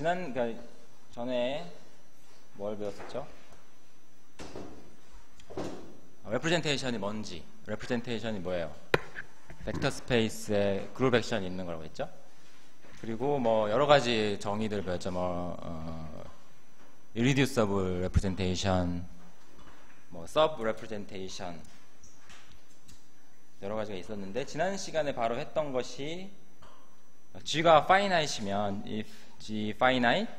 그러니까 전에 뭘 배웠었죠? 레프레젠테이션이 뭔지, 레프레젠테이션이 뭐예요? 벡터 스페이스에 그룹 액션이 있는 거라고 했죠? 그리고 뭐 여러 가지 정의들 배웠죠. irreducible representation, sub representation, 여러 가지가 있었는데, 지난 시간에 바로 했던 것이 G가 finite이면 if G finite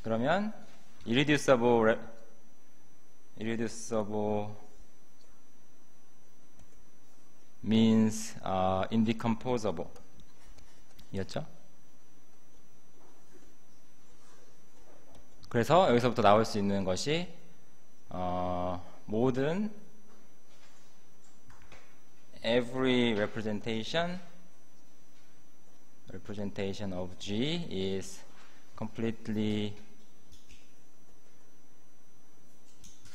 그러면 irreducible means indecomposable 이었죠? 그래서 여기서부터 나올 수 있는 것이 모든 every representation of G is completely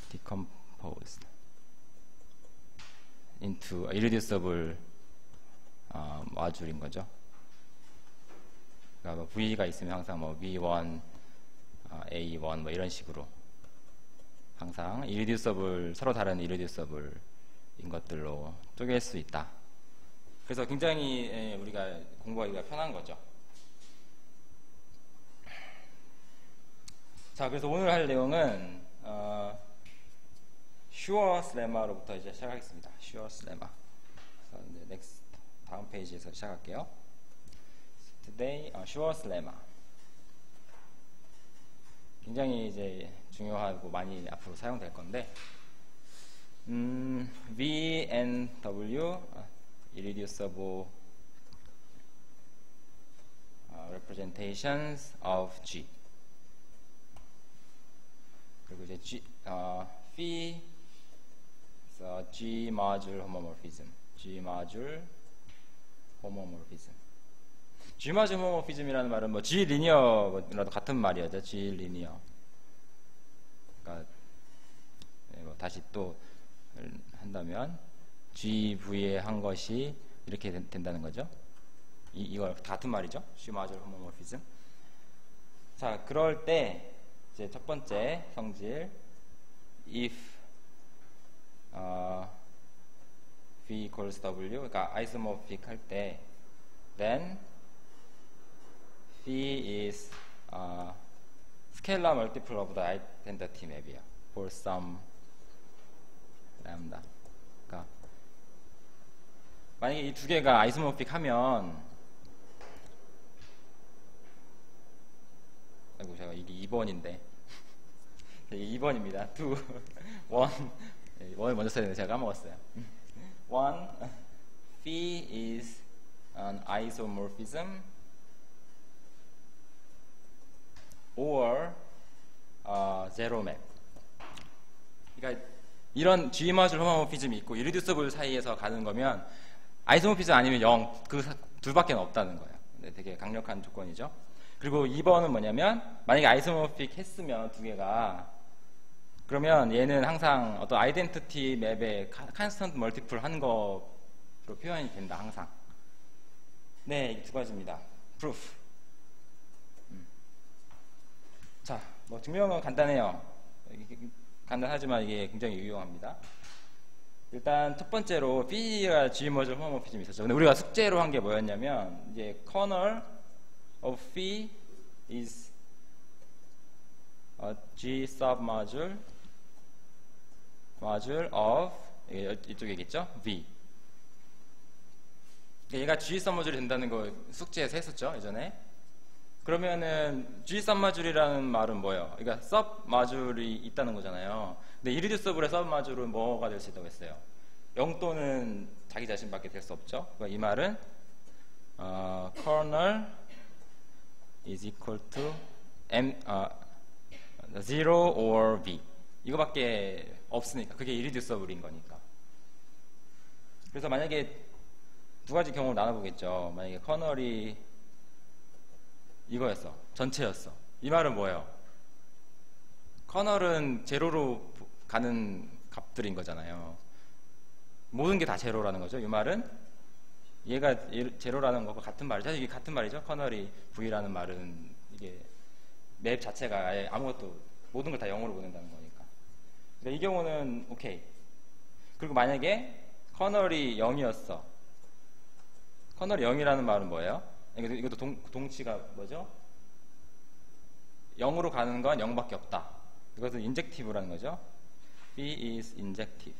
decomposed into irreducible 마줄인 거죠. 그러니까 V가 있으면 항상 V1, A1 이런 식으로 항상 irreducible, 서로 다른 irreducible인 것들로 쪼갤 수 있다. 그래서 굉장히 우리가 공부하기가 편한 거죠. 자, 그래서 오늘 할 내용은 Schur's lemma로부터 이제 시작하겠습니다. Schur's lemma. next 다음 페이지에서 시작할게요. Today, Schur's lemma. 굉장히 이제 중요하고 많이 앞으로 사용될 건데, V and W, irreducible representations of G. 그리고 이제 phi, G module homomorphism. G module homomorphism. G module homomorphism이라는 말은 G linear라도 같은 말이었죠. G linear. 그러니까 다시 또 한다면 GV에 한 것이 이렇게 된다는 거죠. 이거 같은 말이죠. G module homomorphism. 자, 그럴 때 이제 첫 번째 성질 if V equals W, 그러니까 isomorphic 할 때 then V is scalar multiple of the identity map이야. for some lambda. 그러니까 만약에 이 두 개가 isomorphic 하면, 아이고 제가 이게 2번인데 2번입니다. 2, 1 먼저 써야 되는데 제가 까먹었어요. 1, phi is an isomorphism or zero map. 그러니까 이런 G module homomorphism이 있고 irreducible 사이에서 가는 거면 isomorphism 아니면 0, 그 둘밖에 없다는 거예요. 네, 되게 강력한 조건이죠. 그리고 2번은 뭐냐면, 만약에 isomorphic 했으면 두 개가, 그러면 얘는 항상 어떤 아이덴티티 맵에 컨스턴트 멀티플 한 거로 표현이 된다. 항상. 네, 이 두 가지입니다. proof. 자, 증명은 간단해요. 간단하지만 이게 굉장히 유용합니다. 일단 첫 번째로 P가 G module homomorphism이 있었죠. 근데 우리가 숙제로 한 게 뭐였냐면, 이제 kernel of phi is a G sub module of 이쪽이겠죠? V. 얘가 G sub module이 된다는 거 숙제에서 했었죠, 예전에. 그러면은 G sub module이라는 말은 뭐예요? 그러니까 sub module이 있다는 거잖아요. 근데 irreducible의 sub module은 뭐가 될 수 있다고 했어요? 0 또는 자기 자신밖에 될 수 없죠. 그러니까 이 말은 kernel is equal to zero or V. 이거밖에 없으니까. 그게 irreducible인 거니까. 그래서 만약에 두 가지 경우를 나눠보겠죠. 만약에 kernel이 이거였어. 전체였어. 이 말은 뭐예요? kernel은 제로로 가는 값들인 거잖아요. 모든 게 다 제로라는 거죠. 이 말은 얘가 제로라는 것과 같은 말이죠. 이게 같은 말이죠. kernel이 V라는 말은 이게 맵 자체가 아예 아무것도 모든 걸 다 0으로 보낸다는 거니까. 그러니까 이 경우는 오케이. 그리고 만약에 커널이 0이었어. 커널이 0이라는 말은 뭐예요? 이것도 동치가 뭐죠? 0으로 가는 건 0밖에 없다. 이것은 인젝티브라는 거죠. B is injective.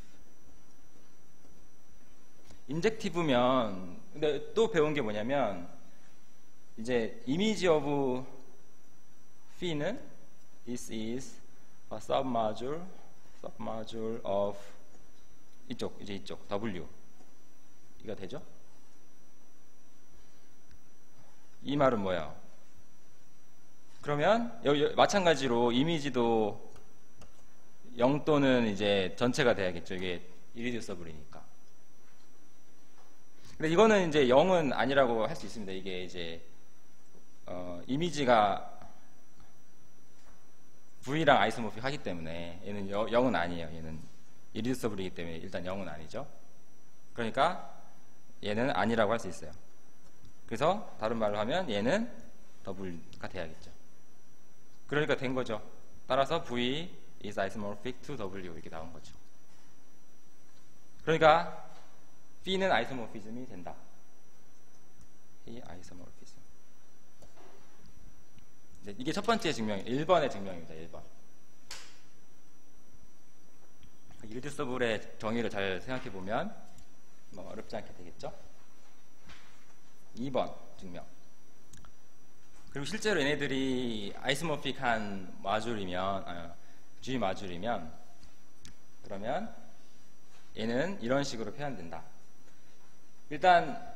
인젝티브면 근데 또 배운 게 뭐냐면 이제 이미지 오브 P는 this is a submodule of 이쪽 W 이거 되죠? 이 말은 뭐예요? 그러면 여기 마찬가지로 이미지도 0 또는 이제 전체가 돼야겠죠. 이게 irreducible이니까. 근데 이거는 이제 0은 아니라고 할 수 있습니다. 이게 이제 이미지가 V랑 아이소모픽 하기 때문에 얘는 0은 아니에요. 얘는 irreducible이기 때문에 일단 0은 아니죠. 그러니까 얘는 아니라고 할 수 있어요. 그래서 다른 말로 하면 얘는 W가 돼야겠죠. 그러니까 된 거죠. 따라서 V is isomorphic to W 이렇게 나온 거죠. 그러니까 B는 아이소모피즘이 된다. 이 아이소모피즘. 이게 첫 번째 증명이에요. 1번의 증명입니다. 1번. irreducible의 정의를 잘 생각해 보면 뭐 어렵지 않게 되겠죠. 2번 증명. 그리고 실제로 얘네들이 아이소모픽한 마줄이면 G 마줄이면 그러면 얘는 이런 식으로 표현된다. 일단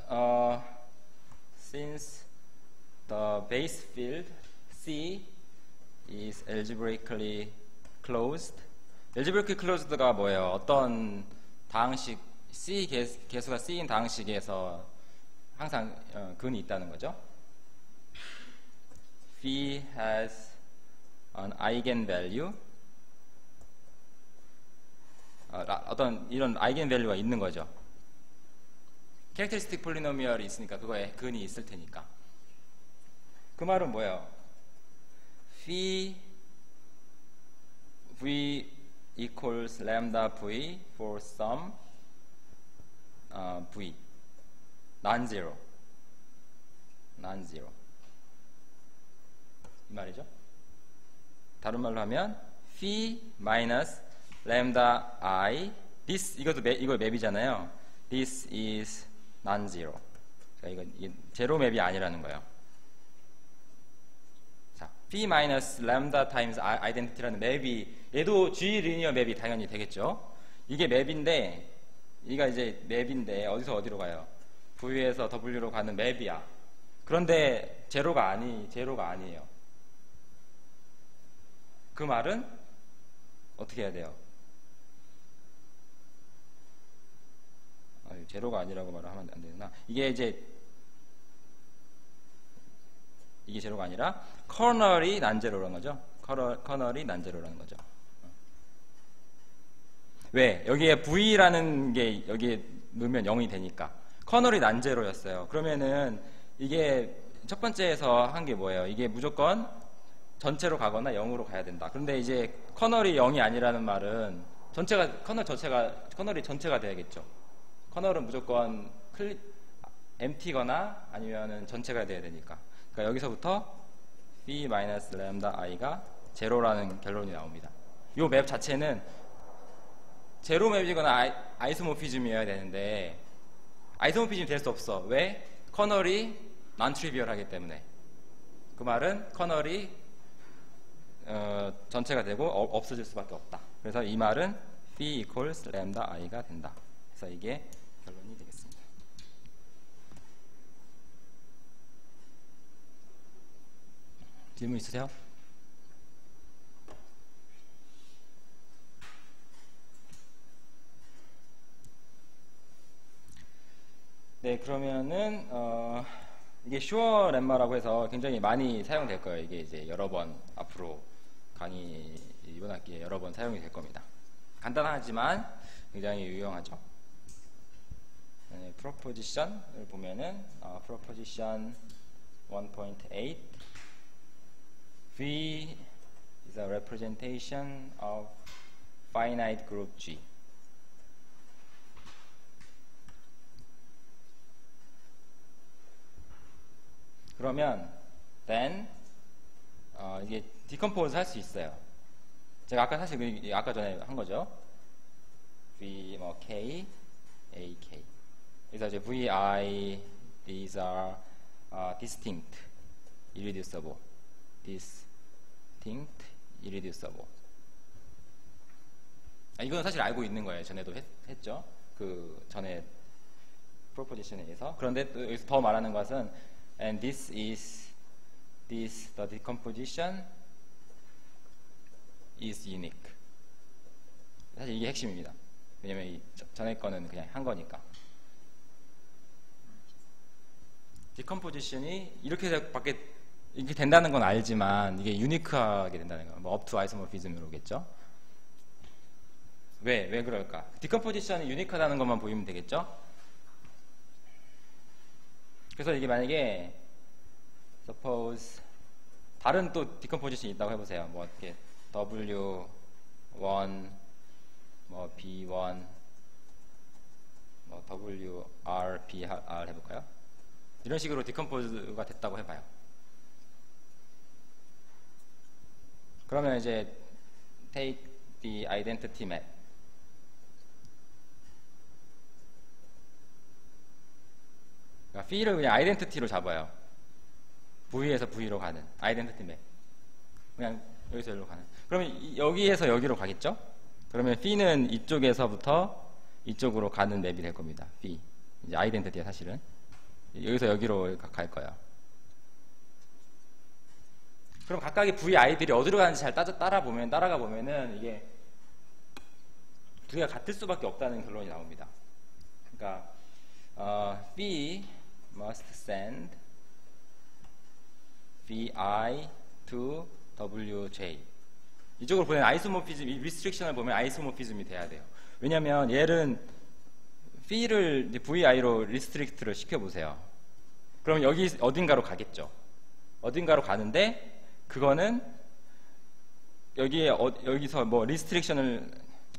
since the base field C is algebraically closed. algebraically closed가 뭐예요? 어떤 다항식 C 개수가 C인 다항식에서 항상 근이 있다는 거죠. V has an eigenvalue. 어떤 이런 아이겐밸류가 있는 거죠. 캐릭터리스틱 폴리노미얼이 있으니까 그거에 근이 있을 테니까. 그 말은 뭐예요? V equals lambda V for some V non-zero 이 말이죠. 다른 말로 하면 V minus lambda I this 이거 맵이잖아요. This is non-zero. 이게 제로 맵이 아니라는 거예요. 자, P minus lambda times identity라는 맵이 얘도 G 리니어 맵이 당연히 되겠죠. 이게 맵인데 이가 이제 맵인데 어디서 어디로 가요? V에서 W로 가는 맵이야. 그런데 제로가 아니에요. 그 말은 어떻게 해야 돼요? 제로가 아니라고 말을 하면 안 되나? 이게 제로가 아니라 커널이 난제로라는 거죠. 커널이 난제로라는 거죠. 왜? 여기에 V라는 게 여기에 넣으면 0이 되니까 커널이 난제로였어요. 그러면은 이게 첫 번째에서 한 게 뭐예요? 이게 무조건 전체로 가거나 0으로 가야 된다. 그런데 이제 커널이 0이 아니라는 말은 커널이 전체가 돼야겠죠. 커널은 무조건 empty거나 아니면은 전체가 돼야 되니까. 그러니까 여기서부터 B 마이너스 램다 I가 제로라는 결론이 나옵니다. 이 맵 자체는 제로 맵이거나 아이소모피즘이어야 되는데 아이소모피즘이 될 수 없어. 왜? 커널이 non-trivial하기 때문에. 그 말은 커널이 전체가 되고 없어질 수밖에 없다. 그래서 이 말은 B equals lambda I가 된다. 그래서 이게 결론이 되겠습니다. 질문 있으세요? 네, 그러면은 이게 슈어 렘마라고 해서 굉장히 많이 사용될 거예요. 이게 이제 여러 번 앞으로 강의 이번 학기에 여러 번 사용이 될 겁니다. 간단하지만 굉장히 유용하죠. 네, 프로포지션을 보면은 프로포지션 1.8 V is a representation of finite group G. 그러면 then 이게 디컴포즈 할 수 있어요. 제가 아까 사실 아까 전에 한 거죠. V 뭐 K, A, K. 그래서 이제 V, I these are distinct, irreducible, distinct, irreducible. 이거는 사실 알고 있는 거예요. 전에도 했죠. 그 전에 프로포지션에서. 그런데 또 여기서 더 말하는 것은 and this the decomposition is unique. 사실 이게 핵심입니다. 왜냐면 이 전에 거는 그냥 한 거니까. 디컴포지션이 이렇게 밖에 이렇게 된다는 건 알지만 이게 유니크하게 된다는 거. 뭐 up to isomorphism으로겠죠. 왜 그럴까? 디컴포지션이 유니크하다는 것만 보이면 되겠죠? 그래서 이게 만약에 suppose 다른 또 디컴포지션이 있다고 해보세요. 뭐 이렇게 W1 뭐 B1 뭐 WR, BR 해볼까요? 이런 식으로 디컴포즈가 됐다고 해봐요. 그러면 이제 take the identity map. 그러니까 P를 그냥 아이덴티티로 잡아요. V에서 V로 가는 아이덴티티 맵. 그냥 여기서 여기로 가는. 그러면 여기에서 여기로 가겠죠? 그러면 P는 이쪽에서부터 이쪽으로 가는 맵이 될 겁니다. P. 이제 아이덴티티야 사실은. 여기서 여기로 갈 거예요. 그럼 각각의 VI들이 어디로 가는지 잘 따라가 보면은 이게 두 개가 같을 수밖에 없다는 결론이 나옵니다. 그러니까 B must send VI to WJ. 이쪽으로 보내는 아이소모피즘, 이 리스트릭션을 보면 아이소모피즘이 돼야 돼요. 왜냐하면 얘는 P를 VI로 리스트릭트를 시켜보세요. 그럼 여기 어딘가로 가겠죠. 어딘가로 가는데 그거는 여기서 뭐 리스트릭션을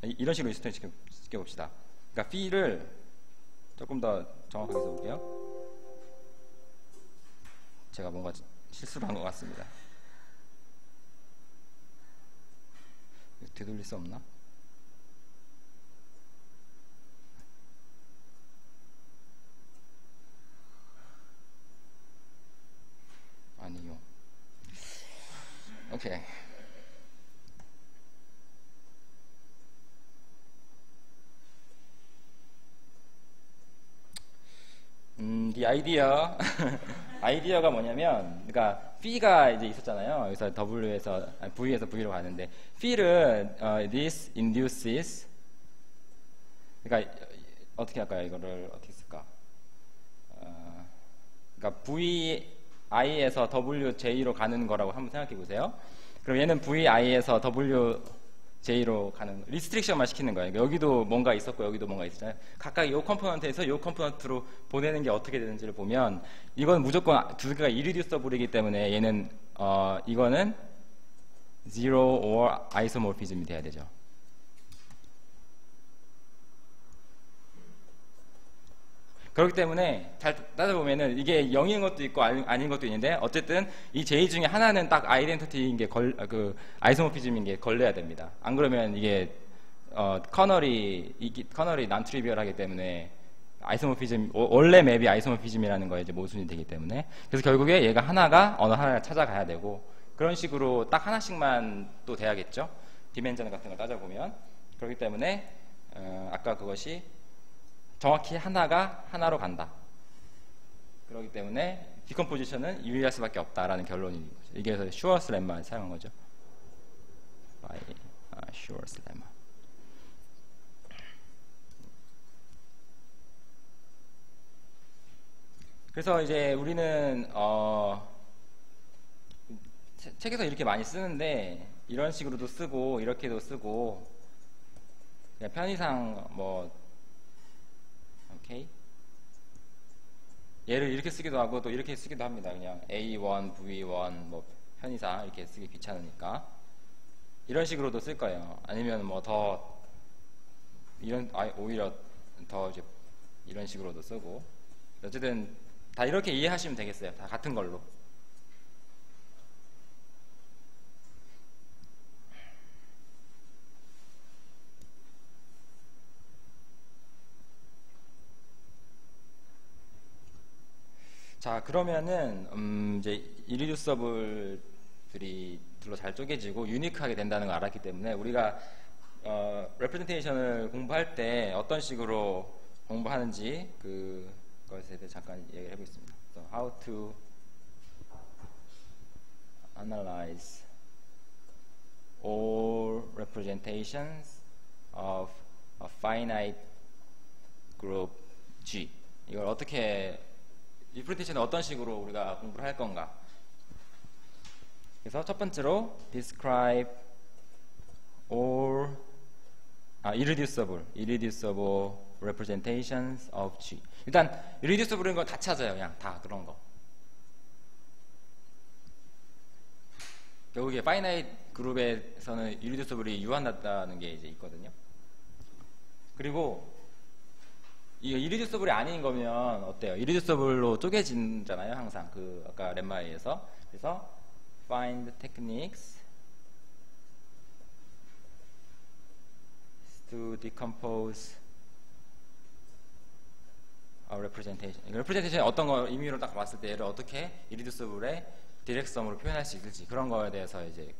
이런 식으로 리스트릭션 시켜봅시다. 그러니까 P를 조금 더 정확하게 써볼게요. 제가 뭔가 실수를 한 것 같습니다. 되돌릴 수 없나? 아니요. 오케이. 이 아이디어가 뭐냐면, 그러니까 P가 이제 있었잖아요. 여기서 V에서 V로 가는데, P를 this induces, 그러니까 어떻게 할까요? 이거를 어떻게 쓸까? 그러니까 VI에서 WJ로 가는 거라고 한번 생각해 보세요. 그럼 얘는 VI에서 WJ로 가는 리스트릭션만 시키는 거예요. 여기도 뭔가 있었고 여기도 뭔가 있었잖아요. 각각 이 컴포넌트에서 이 컴포넌트로 보내는 게 어떻게 되는지를 보면 이건 무조건 두 개가 irreducible이기 때문에 얘는 이거는 zero or isomorphism이 돼야 되죠. 그렇기 때문에 잘 따져보면은 이게 0인 것도 있고 아닌 것도 있는데 어쨌든 이 J 중에 하나는 딱 아이덴티티인 게 아이소모피즘인 게 걸려야 됩니다. 안 그러면 이게 커널이 난 트리비얼하기 때문에 아이소모피즘 원래 맵이 아이소모피즘이라는 거에 이제 모순이 되기 때문에 그래서 결국에 얘가 어느 하나를 찾아가야 되고 그런 식으로 딱 하나씩만 또 돼야겠죠. 디멘전 같은 걸 따져보면 그렇기 때문에 아까 그것이 정확히 하나가 하나로 간다. 그렇기 때문에 디컴포지션은 유리할 수밖에 없다라는 결론이 이게 그래서 슈어스 렘마 사용한 거죠. by 슈어스 렘마. 그래서 이제 우리는 책에서 이렇게 많이 쓰는데 이런 식으로도 쓰고 이렇게도 쓰고 그냥 편의상 뭐 오케이. 얘를 이렇게 쓰기도 하고 또 이렇게 쓰기도 합니다. 그냥 A1, V1 뭐 편의상 이렇게 쓰기 귀찮으니까 이런 식으로도 쓸 거예요. 아니면 뭐 더 오히려 더 이제 이런 식으로도 쓰고 어쨌든 다 이렇게 이해하시면 되겠어요. 다 같은 걸로. 자, 그러면은 이제 이리듀서블들이 둘로 잘 쪼개지고 유니크하게 된다는 걸 알았기 때문에 우리가 레프레젠테이션을 공부할 때 어떤 식으로 공부하는지 그것에 대해 잠깐 얘기를 해보겠습니다. So how to analyze all representations of a finite group G. 이걸 어떻게 리프레젠테이션은 어떤 식으로 우리가 공부를 할 건가? 그래서 첫 번째로 describe all irreducible representations of G. 일단 irreducible인 걸 다 찾아요. 그냥 다 그런 거. 결국에 finite 그룹에서는 irreducible이 유한하다는 게 이제 있거든요. 그리고 이게 irreducible이 아닌 거면 어때요? irreducible로 쪼개진잖아요. 항상 아까 렘마에서. 그래서 find techniques to decompose a representation. representation이 어떤 거 의미로 딱 봤을 때 얘를 어떻게 irreducible의 디렉섬으로 표현할 수 있을지 그런 거에 대해서 이제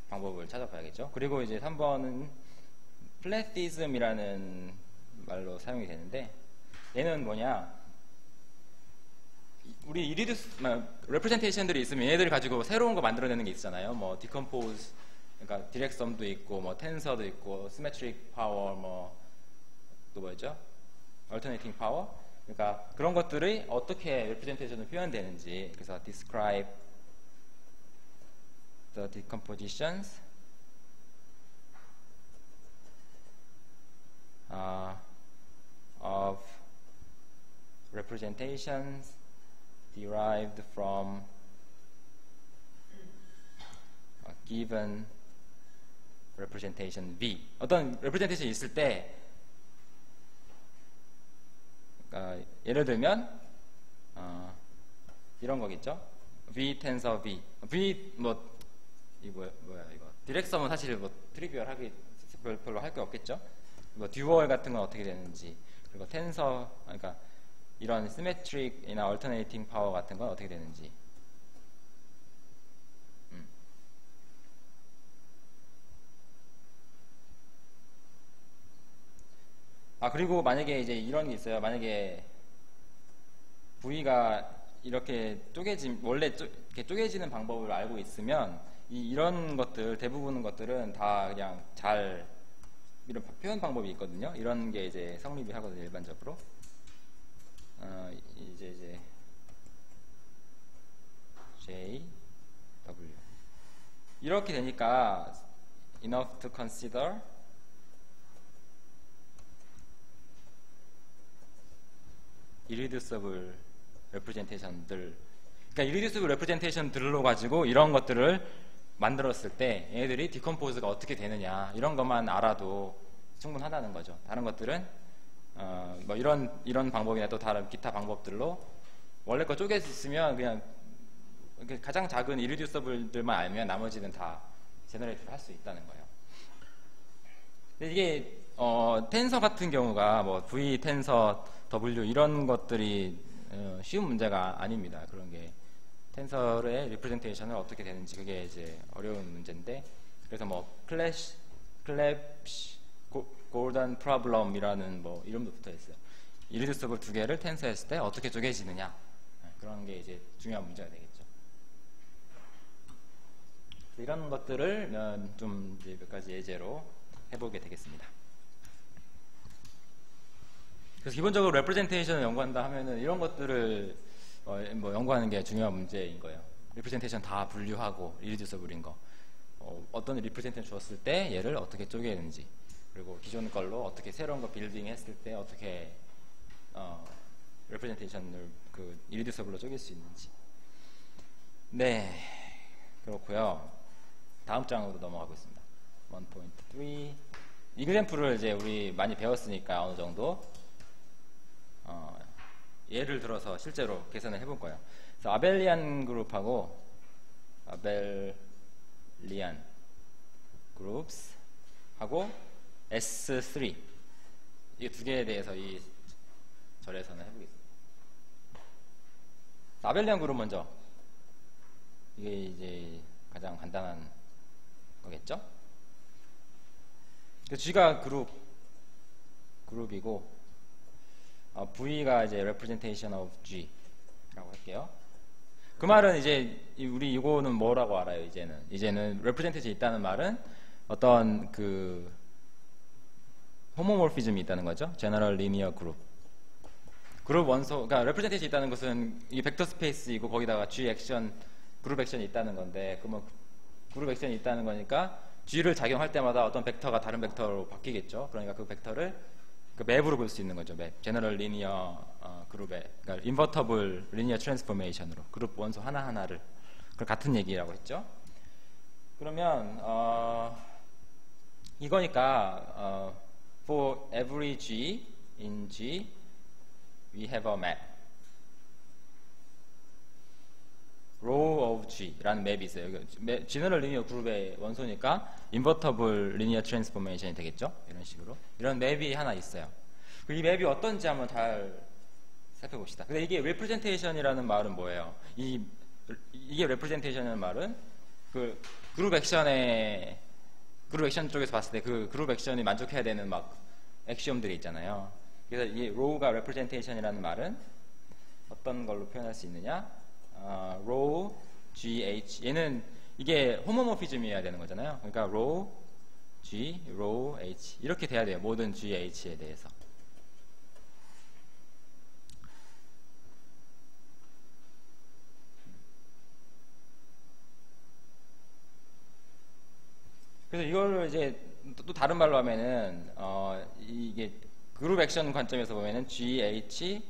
방법을 찾아봐야겠죠. 그리고 이제 3번은 플랫티즘이라는 말로 사용이 되는데 얘는 뭐냐? 우리 representation들이 있으면 얘네들 가지고 새로운 거 만들어내는 게 있잖아요. 뭐 decompose, 그러니까 디렉섬도 있고, 뭐 텐서도 있고, symmetric power, 뭐 또 뭐였죠? alternating power. 그러니까 그런 것들이 어떻게 representation으로 표현되는지. 그래서 describe the decompositions of representations derived from a given representation V. 어떤 representation이 있을 때 예를 들면 이런 거겠죠. V tensor V. V 이거 뭐야 이거. 디렉섬은 사실 뭐 트리비얼하게 별로 할 게 없겠죠. 뭐 듀얼 같은 건 어떻게 되는지, 그리고 텐서, 그러니까 이런 시메트릭이나 얼터네이팅 파워 같은 건 어떻게 되는지. 그리고 만약에 이제 이런 게 있어요. 만약에 V가 이렇게 원래 이렇게 쪼개지는 방법을 알고 있으면 이런 것들, 대부분 것들은 다 그냥 이런 표현 방법이 있거든요. 이런 게 이제 성립이 하거든요, 일반적으로. 이제 J, W. 이렇게 되니까 enough to consider irreducible representation들. 그러니까 irreducible representation들로 가지고 이런 것들을 만들었을 때 얘네들이 decompose가 어떻게 되느냐 이런 것만 알아도 충분하다는 거죠. 다른 것들은 뭐 이런 방법이나 또 다른 기타 방법들로 원래 거 쪼개져 있으면 그냥 가장 작은 irreducible들만 알면 나머지는 다 제너레이트를 할 수 있다는 거예요. 근데 이게 텐서 같은 경우가 뭐 V 텐서 W 이런 것들이 쉬운 문제가 아닙니다. 그런 게 텐서의 리프레젠테이션을 어떻게 되는지 그게 이제 어려운 문제인데, 그래서 뭐 클래시 골든 프로블럼이라는 뭐 이름도 붙어 있어요. irreducible 두 개를 텐서했을 때 어떻게 쪼개지느냐, 그런 게 이제 중요한 문제가 되겠죠. 이런 것들을 좀 이제 몇 가지 예제로 해보게 되겠습니다. 그래서 기본적으로 레프레젠테이션을 연구한다 하면은 이런 것들을 뭐 연구하는 게 중요한 문제인 거예요. 리프레젠테이션 다 분류하고 irreducible인 거, 어떤 리프레젠테이션 주었을 때 얘를 어떻게 쪼개는지, 그리고 기존 걸로 어떻게 새로운 거 빌딩 했을 때 어떻게 레프레젠테이션을 irreducible로 쪼갤 수 있는지. 네, 그렇고요. 다음 장으로 넘어가겠습니다. 1.3 이그램플을 이제 우리 많이 배웠으니까 어느 정도 예를 들어서 실제로 계산을 해볼 거예요. 그래서 아벨리안 그룹하고 아벨리안 그룹스 하고 S3 이 두 개에 대해서 이 절에서는 해보겠습니다. 아벨리안 그룹 먼저. 이게 이제 가장 간단한 거겠죠? G가 그룹이고 V가 이제 representation of G라고 할게요. 그 말은 이제 우리 이거는 뭐라고 알아요? 이제는 representation 있다는 말은 어떤 그 호모모피즘이 있다는 거죠. General Linear Group. 그룹 원소, 그러니까 representation 있다는 것은 이 벡터 스페이스이고 거기다가 G 액션, 그룹 액션이 있다는 건데, 그러면 그룹 액션이 있다는 거니까 G를 작용할 때마다 어떤 벡터가 다른 벡터로 바뀌겠죠. 그러니까 그 벡터를 그 맵으로 볼 수 있는 거죠. 맵. 제너럴 리니어 그룹의, 그러니까 인버터블 리니어 트랜스포메이션으로 그룹 원소 하나하나를 그 같은 얘기라고 했죠. 그러면 이거니까 for every G in G we have a map. row of G라는 맵이 있어요. 제너럴 리니어 그룹의 원소니까 인버터블 리니어 트랜스포메이션이 되겠죠. 이런 식으로 이런 맵이 하나 있어요. 이 맵이 어떤지 한번 잘 살펴봅시다. 근데 이게 representation이라는 말은 뭐예요? 이게 representation이라는 말은 그 그룹 액션 쪽에서 봤을 때 그 그룹 액션이 만족해야 되는 막 액시엄들이 있잖아요. 그래서 이 row가 representation이라는 말은 어떤 걸로 표현할 수 있느냐? row GH 얘는 이게 호모모피즘이어야 되는 거잖아요. 그러니까 row G, row H 이렇게 돼야 돼요. 모든 GH에 대해서. 그래서 이걸 이제 또 다른 말로 하면은 이게 그룹 액션 관점에서 보면은 GH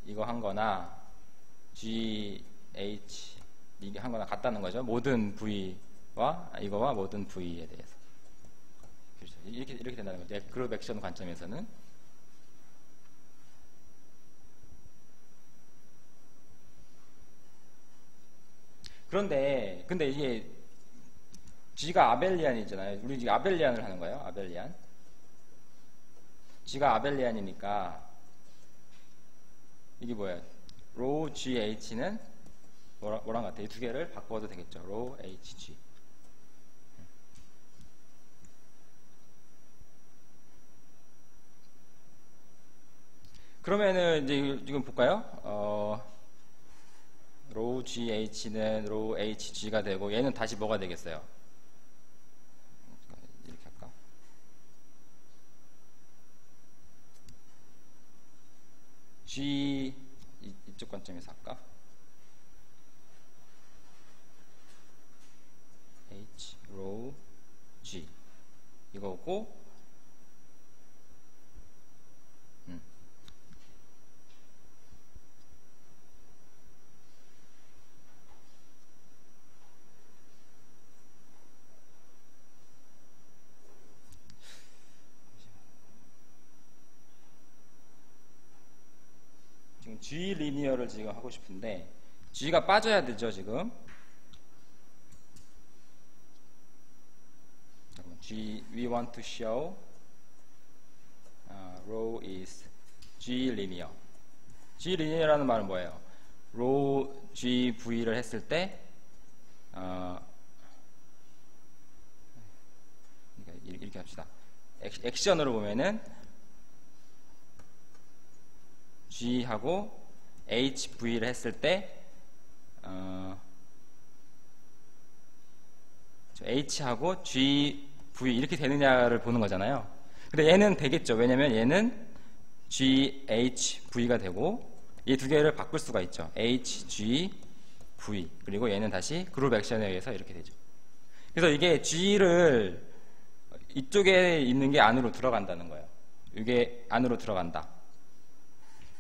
이거 한 거나 GH 이게 한 거나 같다는 거죠. 모든 V와 이거와 모든 V에 대해서. 그렇죠. 이렇게 된다는 거죠. 그룹 액션 관점에서는. 근데 이게 G가 아벨리안이잖아요. 우리 지금 아벨리안을 하는 거예요. 아벨리안. G가 아벨리안이니까 이게 뭐예요? row GH는 뭐랑 같아요? 이 두 개를 바꿔도 되겠죠. row HG. 그러면은 이제 지금 볼까요? row GH는 row HG가 되고 얘는 다시 뭐가 되겠어요? 이렇게 할까? G 이쪽 관점에서 할까? H, row, G 이거고 지금 G 리니어를 지금 하고 싶은데 G가 빠져야 되죠. 지금 G, we want to show row is G linear. G linear라는 말은 뭐예요? row G V를 했을 때 이렇게 합시다. 액션으로 보면은 G하고 HV를 했을 때 H하고 GV 이렇게 되느냐를 보는 거잖아요. 근데 얘는 되겠죠. 왜냐면 얘는 GHV가 되고 이 두 개를 바꿀 수가 있죠. HGV 그리고 얘는 다시 그룹 액션에 의해서 이렇게 되죠. 그래서 이게 G를 이쪽에 있는 게 안으로 들어간다는 거예요. 이게 안으로 들어간다.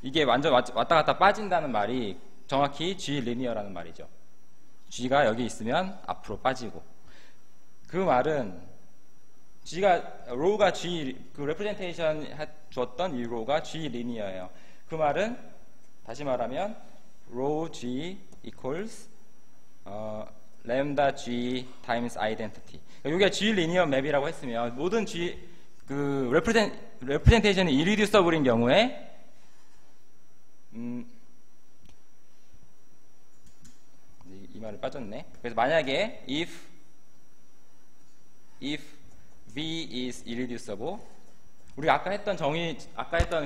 이게 완전 왔다 갔다 빠진다는 말이 정확히 G 리니어라는 말이죠. G가 여기 있으면 앞으로 빠지고, 그 말은 G가 row가 G 그 representation 줬던 이 row가 G linear예요. 그 말은 다시 말하면 row G equals lambda G times identity. 여기가 G linear map이라고 했으면 모든 G 그 representation이 irreducible인 경우에 이 말이 빠졌네. 그래서 만약에 if V is irreducible, 우리가 아까 했던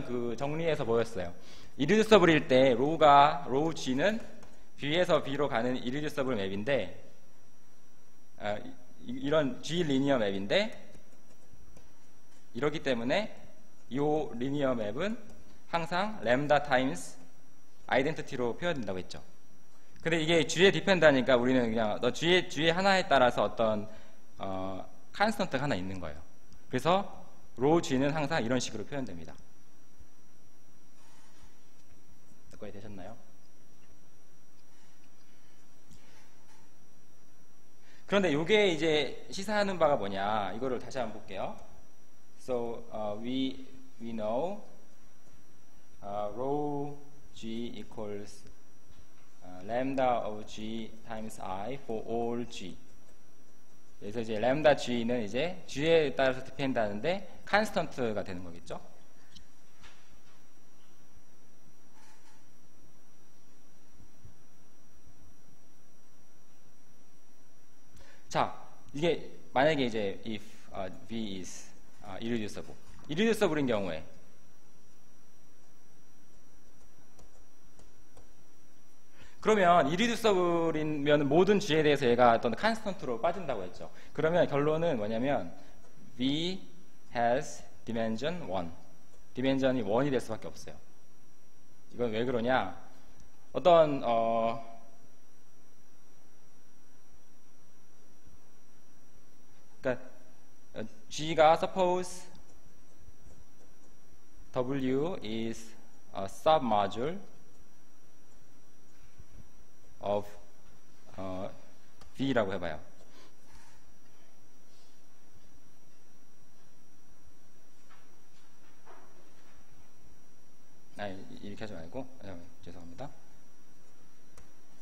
그 정리에서 뭐였어요? irreducible일 때 row G는 B에서 B로 가는 irreducible 맵인데, 이런 G linear 맵인데, 이렇기 때문에 이 linear 맵은 항상 lambda times identity로 표현된다고 했죠. 근데 이게 G에 디펜드하니까 우리는 그냥 G의 하나에 따라서 어떤 컨스턴트가 하나 있는 거예요. 그래서 row G는 항상 이런 식으로 표현됩니다. 여기까지 되셨나요? 그런데 이게 이제 시사하는 바가 뭐냐, 이거를 다시 한번 볼게요. So we know row G equals lambda of G times I for all G. 그래서 이제 lambda G는 이제 G에 따라서 디펜드하는데 컨스턴트가 되는 거겠죠. 자, 이게 만약에 이제 if V is irreducible인 경우에 그러면 irreducible이면 모든 G에 대해서 얘가 어떤 컨스턴트로 빠진다고 했죠. 그러면 결론은 뭐냐면 V has dimension 1. 디멘전이 1이 될 수밖에 없어요. 이건 왜 그러냐? 어떤 그러니까 G가 suppose W is a submodule of V라고 해봐요. 이렇게 하지 말고, 죄송합니다.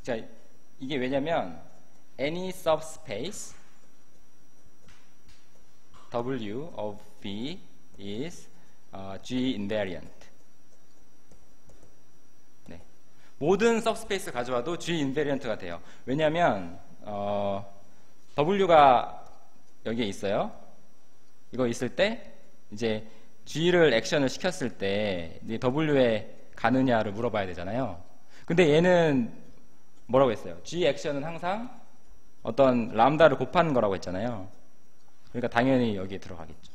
자, 이게 왜냐면 any subspace W of V is G invariant. 네. 모든 subspace 가져와도 G invariant가 돼요. 왜냐면 W가 여기에 있어요. 이거 있을 때 이제 G를 액션을 시켰을 때 이제 W에 가느냐를 물어봐야 되잖아요. 근데 얘는 뭐라고 했어요? G 액션은 항상 어떤 람다를 곱하는 거라고 했잖아요. 그러니까 당연히 여기에 들어가겠죠.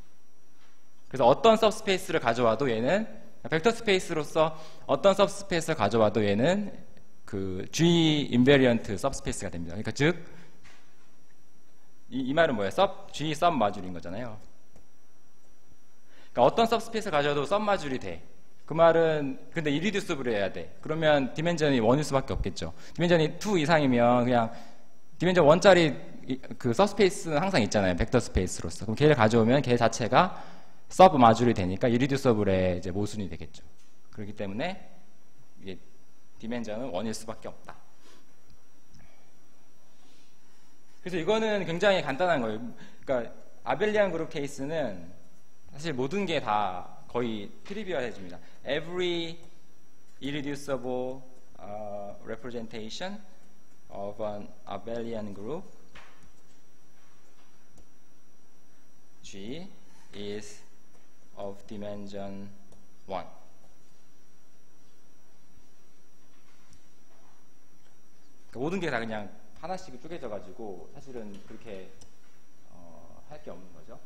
그래서 어떤 सब스페이스를 가져와도 얘는 벡터 스페이스로서 어떤 सब스페이스를 가져와도 얘는 그 G 인베리언트 सब스페이스가 됩니다. 그러니까 즉 이 말은 뭐예요? G 썸마줄인 거잖아요. 그러니까 어떤 सब스페이스를 가져와도 썸마줄이 돼. 그 말은 근데 irreducible 해야 돼. 그러면 디멘전이 1일 수밖에 없겠죠. 디멘전이 2 이상이면 그냥 디멘전 1짜리 그 서스페이스는 항상 있잖아요. 벡터 스페이스로서. 그럼 걔를 가져오면 걔 자체가 서브 마줄이 되니까 irreducible의 이제 모순이 되겠죠. 그렇기 때문에 이게 디멘전은 1일 수밖에 없다. 그래서 이거는 굉장히 간단한 거예요. 그러니까 아벨리안 그룹 케이스는 사실 모든 게 다 거의 트리비얼해집니다. Every irreducible representation of an abelian group G is of dimension 1. 그러니까 모든 게 다 그냥 하나씩 쪼개져 가지고 사실은 그렇게 할 게 없는 거죠.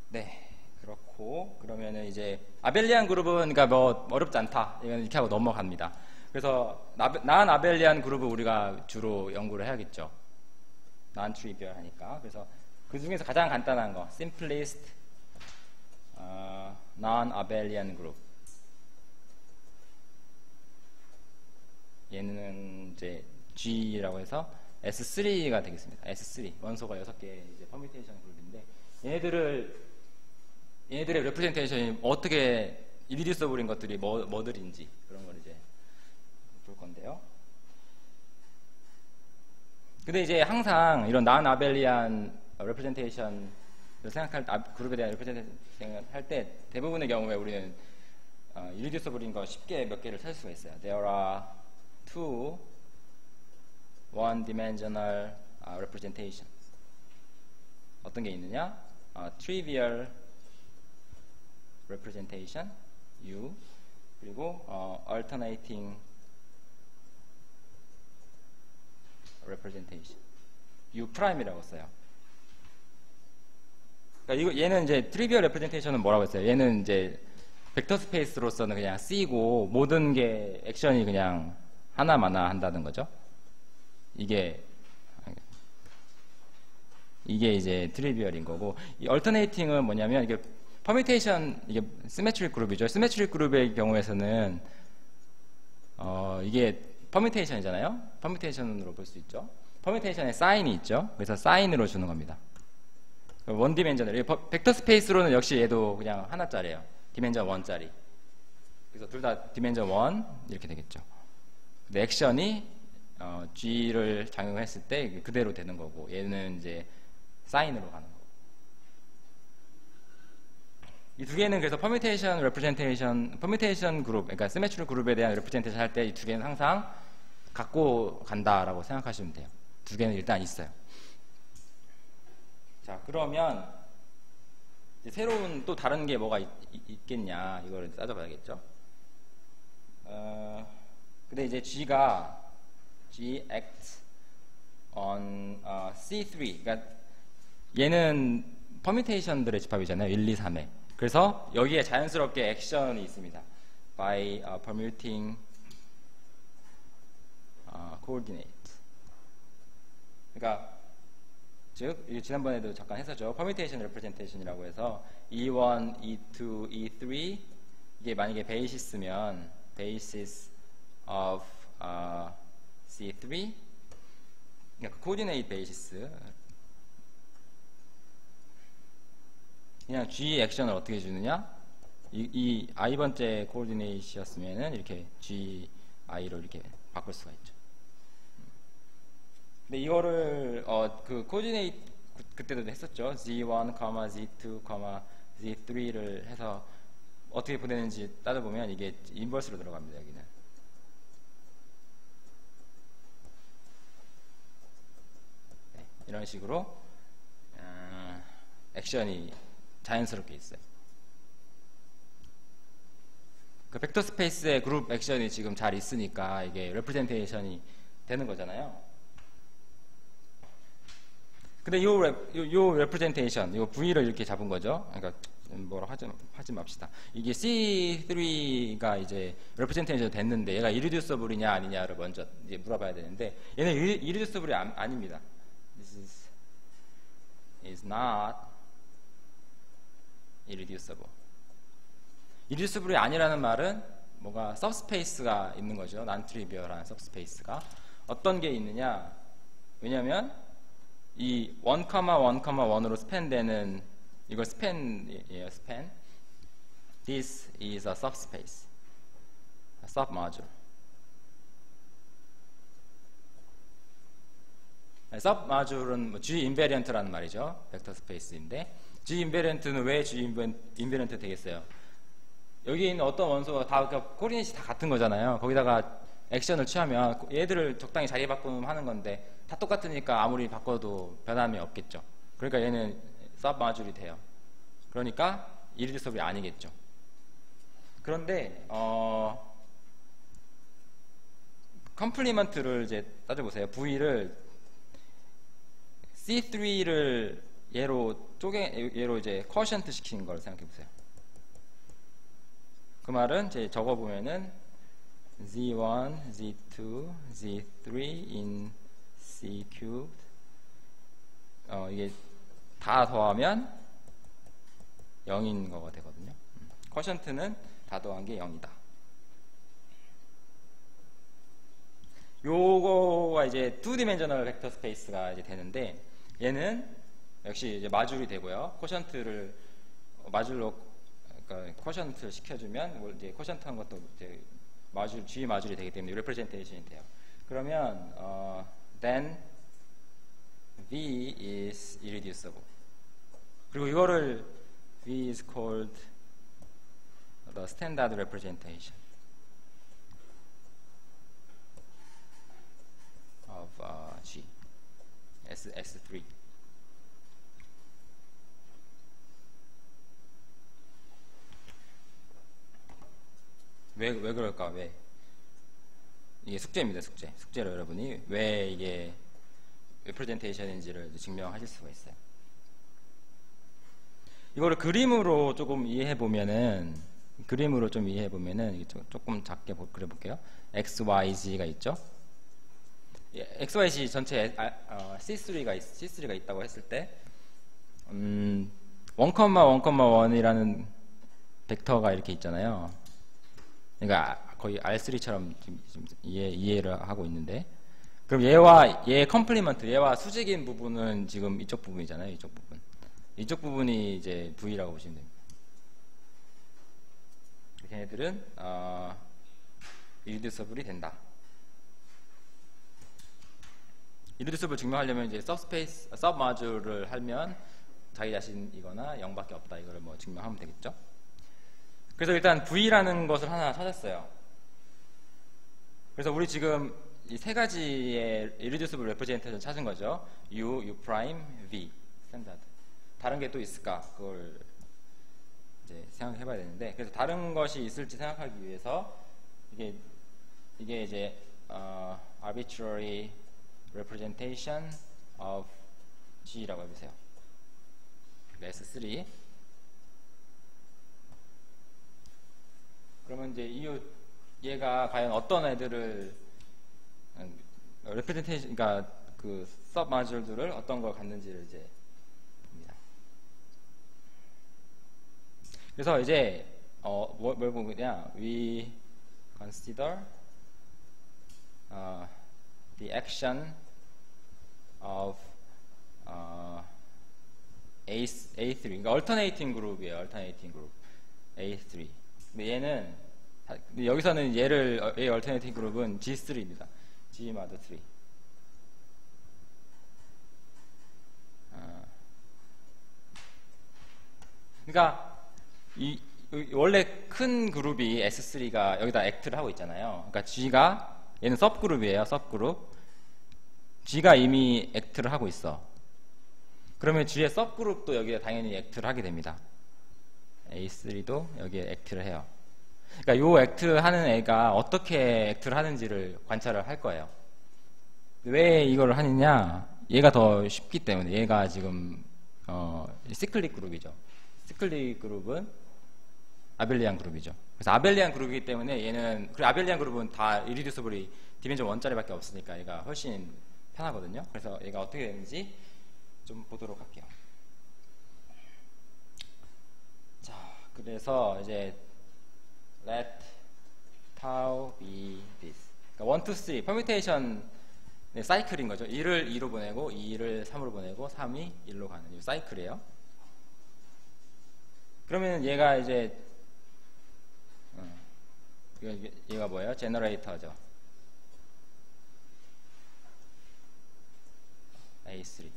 네, 그렇고 그러면은 이제 아벨리안 그룹은 그러니까 뭐 어렵지 않다. 이건 이렇게 하고 넘어갑니다. 그래서 난 아벨리안 그룹을 우리가 주로 연구를 해야겠죠. 난 트리비얼 하니까. 그래서 그 중에서 가장 간단한 거, simplest non-abelian group. 얘는 이제 G라고 해서 S3가 되겠습니다. S3 원소가 6개 이제 퍼뮤테이션 그룹인데 얘네들의 레프레젠테이션이 어떻게 이리듀서블인 것들이 뭐들인지 그런 걸 이제 볼 건데요. 근데 이제 항상 이런 난 아벨리안 레프레젠테이션을 생각할 때, 그룹에 대한 레프레젠테이션 할 때 대부분의 경우에 우리는 이리듀서블인 거 쉽게 몇 개를 찾을 수가 있어요. There are two one-dimensional representation. 어떤 게 있느냐? trivial representation, U, 그리고 alternating representation, U 프라임이라고 써요. 그러니까 얘는 이제 trivial representation은 뭐라고 했어요? 얘는 이제 벡터 스페이스로서는 그냥 C고 모든 게 액션이 그냥 하나마나 한다는 거죠. 이게 이제 트리비얼인 거고, 이 얼터네이팅은 뭐냐면 이게 퍼뮤테이션, 이게 시메트릭 그룹이죠. 시메트릭 그룹의 경우에서는 이게 퍼뮤테이션이잖아요. 퍼뮤테이션으로 볼 수 있죠. 퍼뮤테이션에 사인이 있죠. 그래서 사인으로 주는 겁니다. 원 디멘전을, 벡터 스페이스로는 역시 얘도 그냥 하나짜리예요. 디멘전 1짜리. 그래서 둘 다 디멘전 1 이렇게 되겠죠. 근데 액션이 G를 작용했을 때 그대로 되는 거고, 얘는 이제 사인으로 가는 거고. 이 두 개는 그래서 퍼뮤테이션 레프레젠테이션, 퍼뮤테이션 그룹, 그러니까 시메트릭 그룹에 대한 레프레젠테이션 할 때 이 두 개는 항상 갖고 간다라고 생각하시면 돼요. 두 개는 일단 있어요. 자, 그러면 이제 새로운 또 다른 게 뭐가 있겠냐, 이걸 따져봐야겠죠. 근데 이제 G가 G acts on C3. 그러니까 얘는 퍼뮤테이션들의 집합이잖아요. 1, 2, 3에. 그래서 여기에 자연스럽게 액션이 있습니다. By permuting coordinate. 그러니까 즉 지난번에도 잠깐 했었죠. 퍼뮤테이션 레프레젠테이션이라고 해서 E1, E2, E3 이게 만약에 베이시스면 basis of C3, 그러니까 coordinate basis, 그냥 G 액션을 어떻게 주느냐, 이 i번째 coordinate이었으면은 이렇게 G i로 이렇게 바꿀 수가 있죠. 근데 이거를 그 coordinate 그때도 했었죠. Z1, Z2, Z3를 해서 어떻게 보내는지 따져보면 이게 인버스로 들어갑니다. 여기는. 네, 이런 식으로 액션이 자연스럽게 있어요. 그 벡터 스페이스의 그룹 액션이 지금 잘 있으니까 이게 레프레젠테이션이 되는 거잖아요. 근데 요 레프레젠테이션, 요 V를 이렇게 잡은 거죠. 그러니까 뭐라 하지 맙시다. 이게 C3가 이제 레프레젠테이션 됐는데 얘가 이리듀서블이냐 아니냐를 먼저 이제 물어봐야 되는데, 얘는 이리듀서블이 아닙니다. This is not irreducible. 이리듀서블이 아니라는 말은 뭔가 서브스페이스가 있는 거죠. 난트리비얼한 서브스페이스가. 어떤 게 있느냐? 왜냐면 이 1,1,1으로 스팬되는, 이걸 스팬이에요. 스팬. This is a subspace, a submodule. submodule은 뭐 G 인베리언트라는 말이죠. 벡터 스페이스인데, G 인베리언트는 왜 G 인베리언트 되겠어요? 여기 있는 어떤 원소가 다, 그러니까 코디네이트가 다 같은 거잖아요. 거기다가 액션을 취하면 얘들을 적당히 자리 바꾸면 하는 건데, 다 똑같으니까 아무리 바꿔도 변함이 없겠죠. 그러니까 얘는 서브모듈이 돼요. 그러니까 이리듀서블이 아니겠죠. 그런데 컴플리먼트를 이제 따져보세요. V를 C3를 얘로 이제 쿼션트 시킨 걸 생각해 보세요. 그 말은 이제 적어보면은 z1, z2, z3 in c cubed 이게 다 더하면 0인 거가 되거든요. 쿼션트는 다 더한 게 0이다. 요거가 이제 2디멘셔널 벡터 스페이스가 이제 되는데 얘는 역시 이제 마줄이 되고요. 쿼션트를 마줄로 그러니까 쿼션트를 시켜주면 뭐 이제 쿼션트 한 것도 이제 마줄 G 마줄이 되기 때문에 레프레젠테이션이 돼요. 그러면 then V is irreducible. 그리고 이거를 V is called the standard representation of G S3. 왜 그럴까? 왜? 이게 숙제입니다. 숙제로 여러분이 왜 이게 레프레젠테이션인지를 증명하실 수가 있어요. 이거를 그림으로 조금 이해해 보면은 조금 작게 그려볼게요. X, Y, Z가 있죠. X, Y, Z 전체 C3가 있다고 했을 때 1,1,1이라는 벡터가 이렇게 있잖아요. 그러니까 거의 R3처럼 지금 이해를 하고 있는데, 그럼 얘의 컴플리먼트, 얘와 수직인 부분은 지금 이쪽 부분이잖아요. 이쪽 부분이 이제 V라고 보시면 됩니다. 걔네들은 irreducible이 된다. irreducible 증명하려면 이제 서브마줄을 하면 자기 자신이거나 0밖에 없다. 이거를 뭐 증명하면 되겠죠. 그래서 일단 V라는 것을 하나 찾았어요. 그래서 우리 지금 이 세 가지의 irreducible representation 찾은 거죠. U, U prime, V 스탠다드. 다른 게 또 있을까? 그걸 이제 생각해봐야 되는데, 그래서 다른 것이 있을지 생각하기 위해서 이게 이제 arbitrary representation of G라고 해보세요. S3. 그러면 이제 얘가 과연 어떤 애들을 representation, 그러니까 그 sub module들을 어떤 걸 갖는지를 이제 봅니다. 그래서 이제 뭘 보느냐? We consider the action of A3. 그러니까 alternating group이에요. alternating group A3. 근데 여기서는 얘의 alternating group은 G3입니다. G mod 3. 그러니까 원래 큰 그룹이 S3가 여기다 액트를 하고 있잖아요. 그러니까 G가 얘는 서브그룹이에요. 서브그룹. G가 이미 액트를 하고 있어. 그러면 G의 서브그룹도 여기에 당연히 액트를 하게 됩니다. A3도 여기에 액트를 해요. 그러니까 요 액트 하는 애가 어떻게 액트를 하는지를 관찰을 할 거예요. 왜 이걸 하느냐? 얘가 더 쉽기 때문에. 얘가 지금 시클릭 그룹이죠. 시클릭 그룹은 아벨리안 그룹이죠. 그래서 아벨리안 그룹이기 때문에 얘는, 그리고 아벨리안 그룹은 다 irreducible이 디멘전 1짜리밖에 없으니까 얘가 훨씬 편하거든요. 그래서 얘가 어떻게 되는지 좀 보도록 할게요. 자, 그래서 이제 let tau be this. 그러니까 1, 2, 3 퍼뮤테이션 사이클인 거죠. 1을 2로 보내고 2를 3으로 보내고 3이 1로 가는 이 사이클이에요. 그러면 얘가 이제 얘가 뭐예요? 제너레이터죠. A3.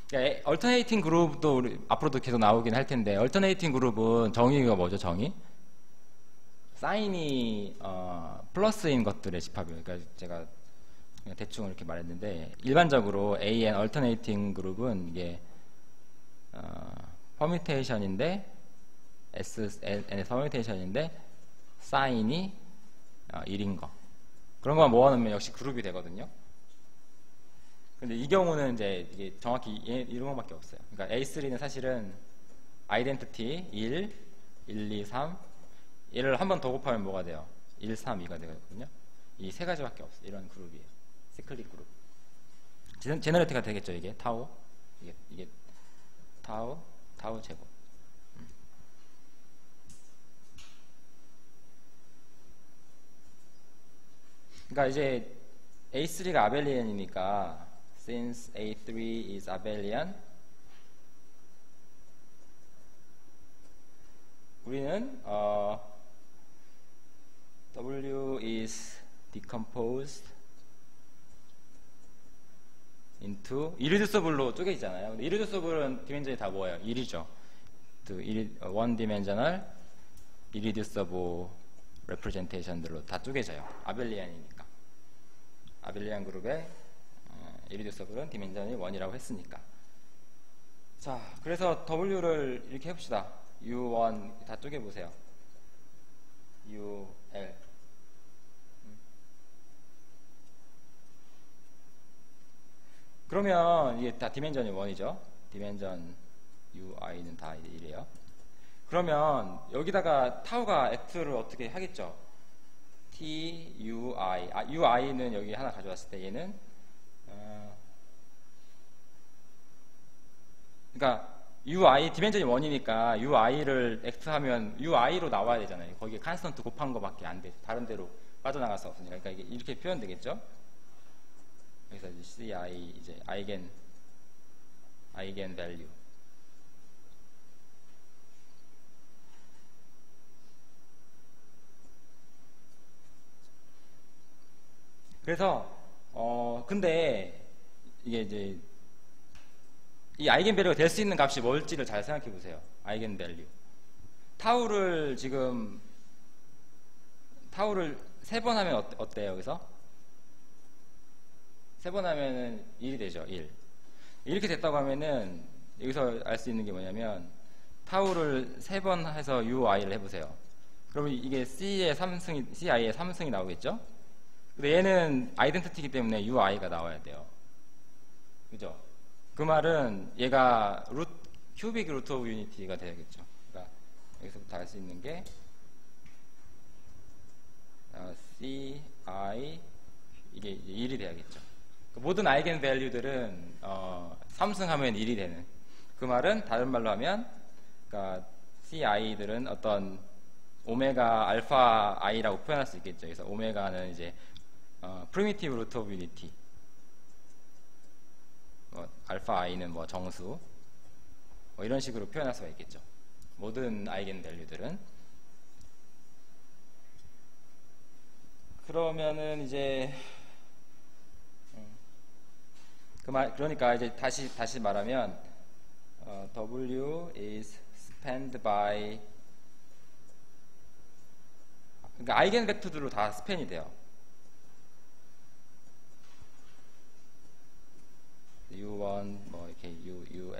그러니까 얼터네이팅 그룹도 우리 앞으로도 계속 나오긴 할 텐데, 얼터네이팅 그룹은 정의가 뭐죠? 정의? 사인이 플러스인 것들의 집합이에요. 그러니까 제가 그냥 대충 이렇게 말했는데, 일반적으로 AN 얼터네이팅 그룹은 이게 퍼뮤테이션인데 SN의 퍼뮤테이션인데 사인이 1인 거, 그런 것만 모아놓으면 역시 그룹이 되거든요. 근데 이 경우는 이제 이게 정확히 이런 것밖에 없어요. 그러니까 A3는 사실은 identity 1, 2, 3 얘를 한 번 더 곱하면 뭐가 돼요? 1, 3, 2가 되거든요. 이 세 가지밖에 없어요. 이런 그룹이에요. 시클릭 그룹. 제너레이트가 되겠죠. 이게 타우. 이게 타우 제곱. 그러니까 이제 A3가 아벨리안이니까 since A3 is abelian 우리는 W is decomposed into irreducible로 쪼개 있잖아요. 근데 irreducible은 디멘전이 다 뭐예요? 1이죠. one dimensional irreducible representation들로 다 쪼개져요. 아벨리안이니까. 아벨리안 그룹의 irreducible은 디멘전이 1이라고 했으니까. 자, 그래서 W를 이렇게 해봅시다. U1 다 쪼개보세요. UL 그러면 이게 다 디멘전이 1이죠. 디멘전 UI는 다 이래요. 그러면 여기다가 타우가 액트를 어떻게 하겠죠? T, UI UI는 여기 하나 가져왔을 때 얘는 그러니까 UI 디멘전이 1이니까 UI를 액트하면 UI로 나와야 되잖아요. 거기에 컨스턴트 곱한 거밖에 안 돼. 다른 데로 빠져나갈 수 없으니까. 그러니까 이게 이렇게 표현되겠죠? 그래서 이제 CI 이제 아이겐 밸류. 그래서 근데 이게 이제 이 아이겐 밸류가 될 수 있는 값이 뭘지를 잘 생각해 보세요. 아이겐 밸류. 타우를 3번 하면 어때요? 여기서? 3번 하면은 1이 되죠. 1. 이렇게 됐다고 하면은 여기서 알 수 있는 게 뭐냐면 타우를 3번 해서 UI를 해보세요. 그러면 이게 CI의 3승이 나오겠죠? 근데 얘는 아이덴티티이기 때문에 UI가 나와야 돼요. 그죠? 그 말은 얘가 큐빅 루트 오브 유니티가 되겠죠. 그러니까 여기서부터 알 수 있는 게 CI 이게 이제 1이 돼야겠죠. 모든 아이겐 밸류들은 3승하면 1이 되는. 그 말은 다른 말로 하면 그러니까 CI들은 어떤 오메가 알파 i라고 표현할 수 있겠죠. 그래서 오메가는 이제 primitive root of unity, 알파 i는 뭐 정수, 뭐 이런 식으로 표현할 수가 있겠죠. 모든 아이겐 밸류들은. 그러면은 이제 그러니까 이제 다시 말하면 W is spanned by 그러니까 아이겐 벡터들로 다 스팬이 돼요. U1 뭐 이렇게 U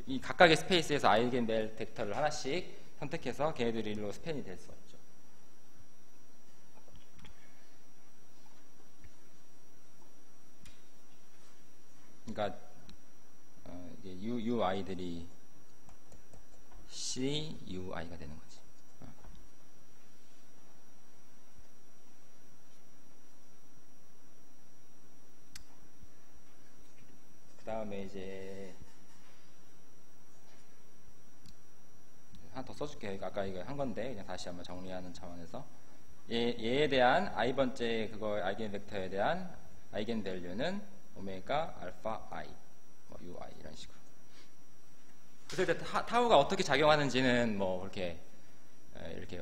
이 각각의 스페이스에서 아이겐 벡터를 하나씩 선택해서 걔네들이 일로 스팬이 될 수 없죠. 그러니까 UI들이 CUI가 되는 거지. 그 다음에 이제 하나 더 써줄게요. 아까 이거 한 건데 그냥 다시 한번 정리하는 차원에서 얘에 대한 i번째 그거 아이겐 벡터에 대한 아이겐 밸류는 오메가 알파 i 뭐 UI 이런 식으로. 그래서 이제 타우가 어떻게 작용하는지는 뭐 이렇게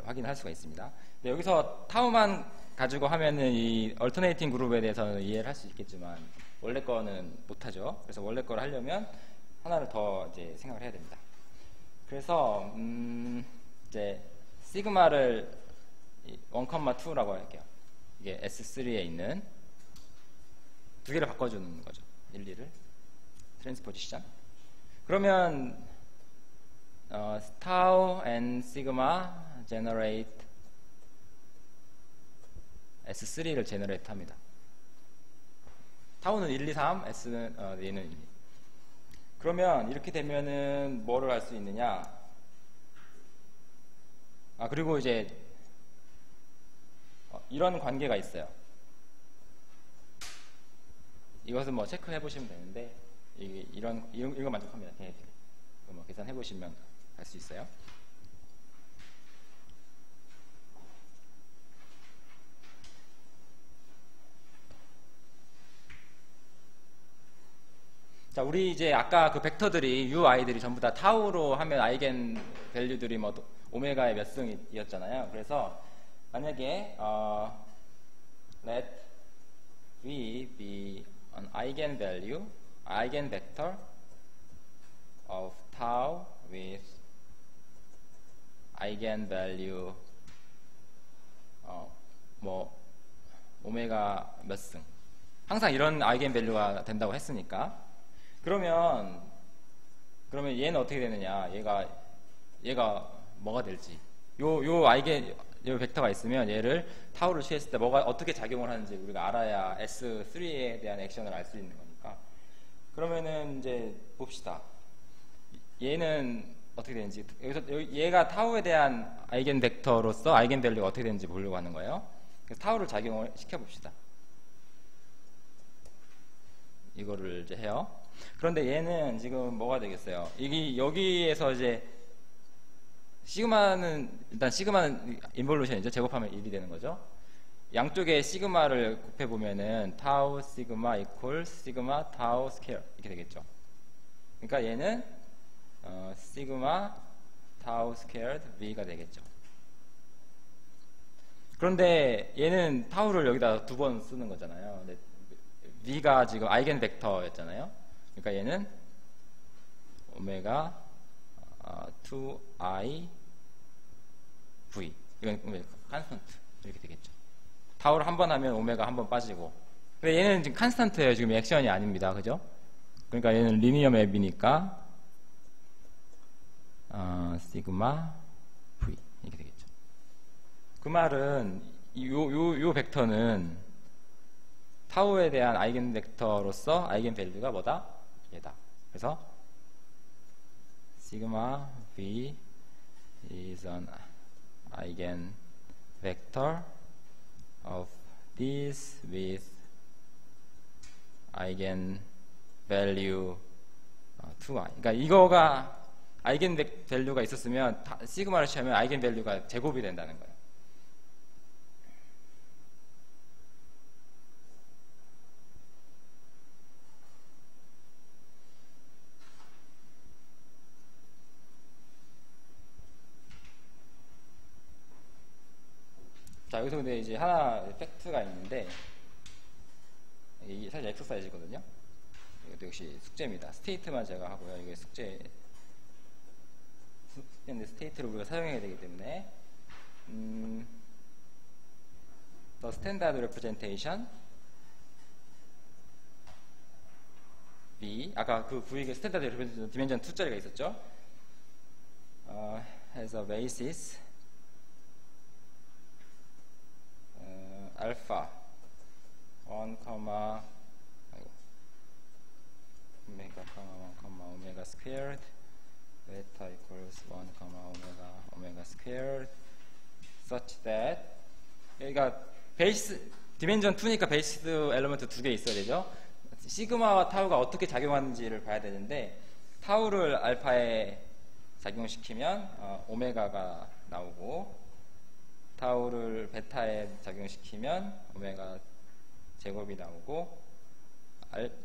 확인할 수가 있습니다. 근데 여기서 타우만 가지고 하면은 이 얼터네이팅 그룹에 대해서는 이해를 할 수 있겠지만 원래 거는 못하죠. 그래서 원래 거를 하려면 하나를 더 이제 생각을 해야 됩니다. 그래서 이제 시그마를 1,2라고 할게요. 이게 S3에 있는 두 개를 바꿔주는 거죠. 1, 2를 트랜스포지션. 그러면 tau and sigma generate S3를 제너레이트 합니다. 타우는 1, 2, 3, S는 얘는 1. 그러면 이렇게 되면은 뭐를 할 수 있느냐? 그리고 이제 이런 관계가 있어요. 이것은 뭐 체크해 보시면 되는데 이거 만족합니다. 걔네들. 뭐 계산해 보시면 알 수 있어요. 자, 우리 이제 아까 그 벡터들이 UI들이 전부 다 타우로 하면 아이겐 밸류들이 뭐 오메가의 몇 승이었잖아요. 그래서 만약에 let V be an eigenvalue, eigenvector of tau with eigenvalue 뭐 오메가 몇 승. 항상 이런 아이겐밸류가 된다고 했으니까. 그러면 얘는 어떻게 되느냐? 얘가 뭐가 될지. 요 벡터가 있으면 얘를 타우를 취했을 때 뭐가 어떻게 작용을 하는지 우리가 알아야 S3에 대한 액션을 알 수 있는 거니까. 그러면은 이제 봅시다. 얘는 어떻게 되는지. 여기서 얘가 타우에 대한 아이겐 벡터로서 아이겐 밸류가 어떻게 되는지 보려고 하는 거예요. 그래서 타우를 작용을 시켜 봅시다. 이거를 이제 해요. 그런데 얘는 지금 뭐가 되겠어요? 여기에서 이제 일단 시그마는 인볼루션이죠. 제곱하면 1이 되는 거죠. 양쪽에 시그마를 곱해 보면은 타우 시그마 이퀄 시그마 타우 스퀘어 이렇게 되겠죠. 그러니까 얘는 시그마 타우 스퀘어드 V가 되겠죠. 그런데 얘는 타우를 여기다 두 번 쓰는 거잖아요. 근데 V가 지금 아이겐 벡터였잖아요. 그러니까 얘는 오메가 2i v 이건 칸스턴트 이렇게 되겠죠. 타우를 한 번 하면 오메가 한 번 빠지고. 근데 얘는 지금 칸스턴트예요. 지금 액션이 아닙니다. 그죠? 그러니까 얘는 리니어 맵이니까 시그마 v 이렇게 되겠죠. 그 말은 요 벡터는 타우에 대한 아이겐 벡터로서 아이겐 밸류가 뭐다? 얘다. 그래서 시그마 v is an eigen vector of this with eigen value 2i. 그러니까 이거가 아이겐 밸류가 있었으면 시그마를 취하면 아이겐 밸류가 제곱이 된다는 거예요. 자, 여기서 근데 이제 하나 팩트가 있는데, 이게 사실 엑서사이즈거든요. 이것도 역시 숙제입니다. 스테이트만 제가 하고요. 이게 숙제인데 스테이트를 우리가 사용해야 되기 때문에, The standard representation B, 아까 그 V의 스탠다드 레프레젠테이션 디멘전 2짜리가 있었죠. has a basis 알파 1, 오메가, 오메가 스퀘어드 베타 equals 1, 오메가 스퀘어드 such that 여기가 베이스 디멘전 2니까 베이스 엘리먼트 두 개 있어야 되죠. 시그마와 타우가 어떻게 작용하는지를 봐야 되는데 타우를 알파에 작용시키면 오메가가 나오고 타우를 베타에 작용시키면 오메가 제곱이 나오고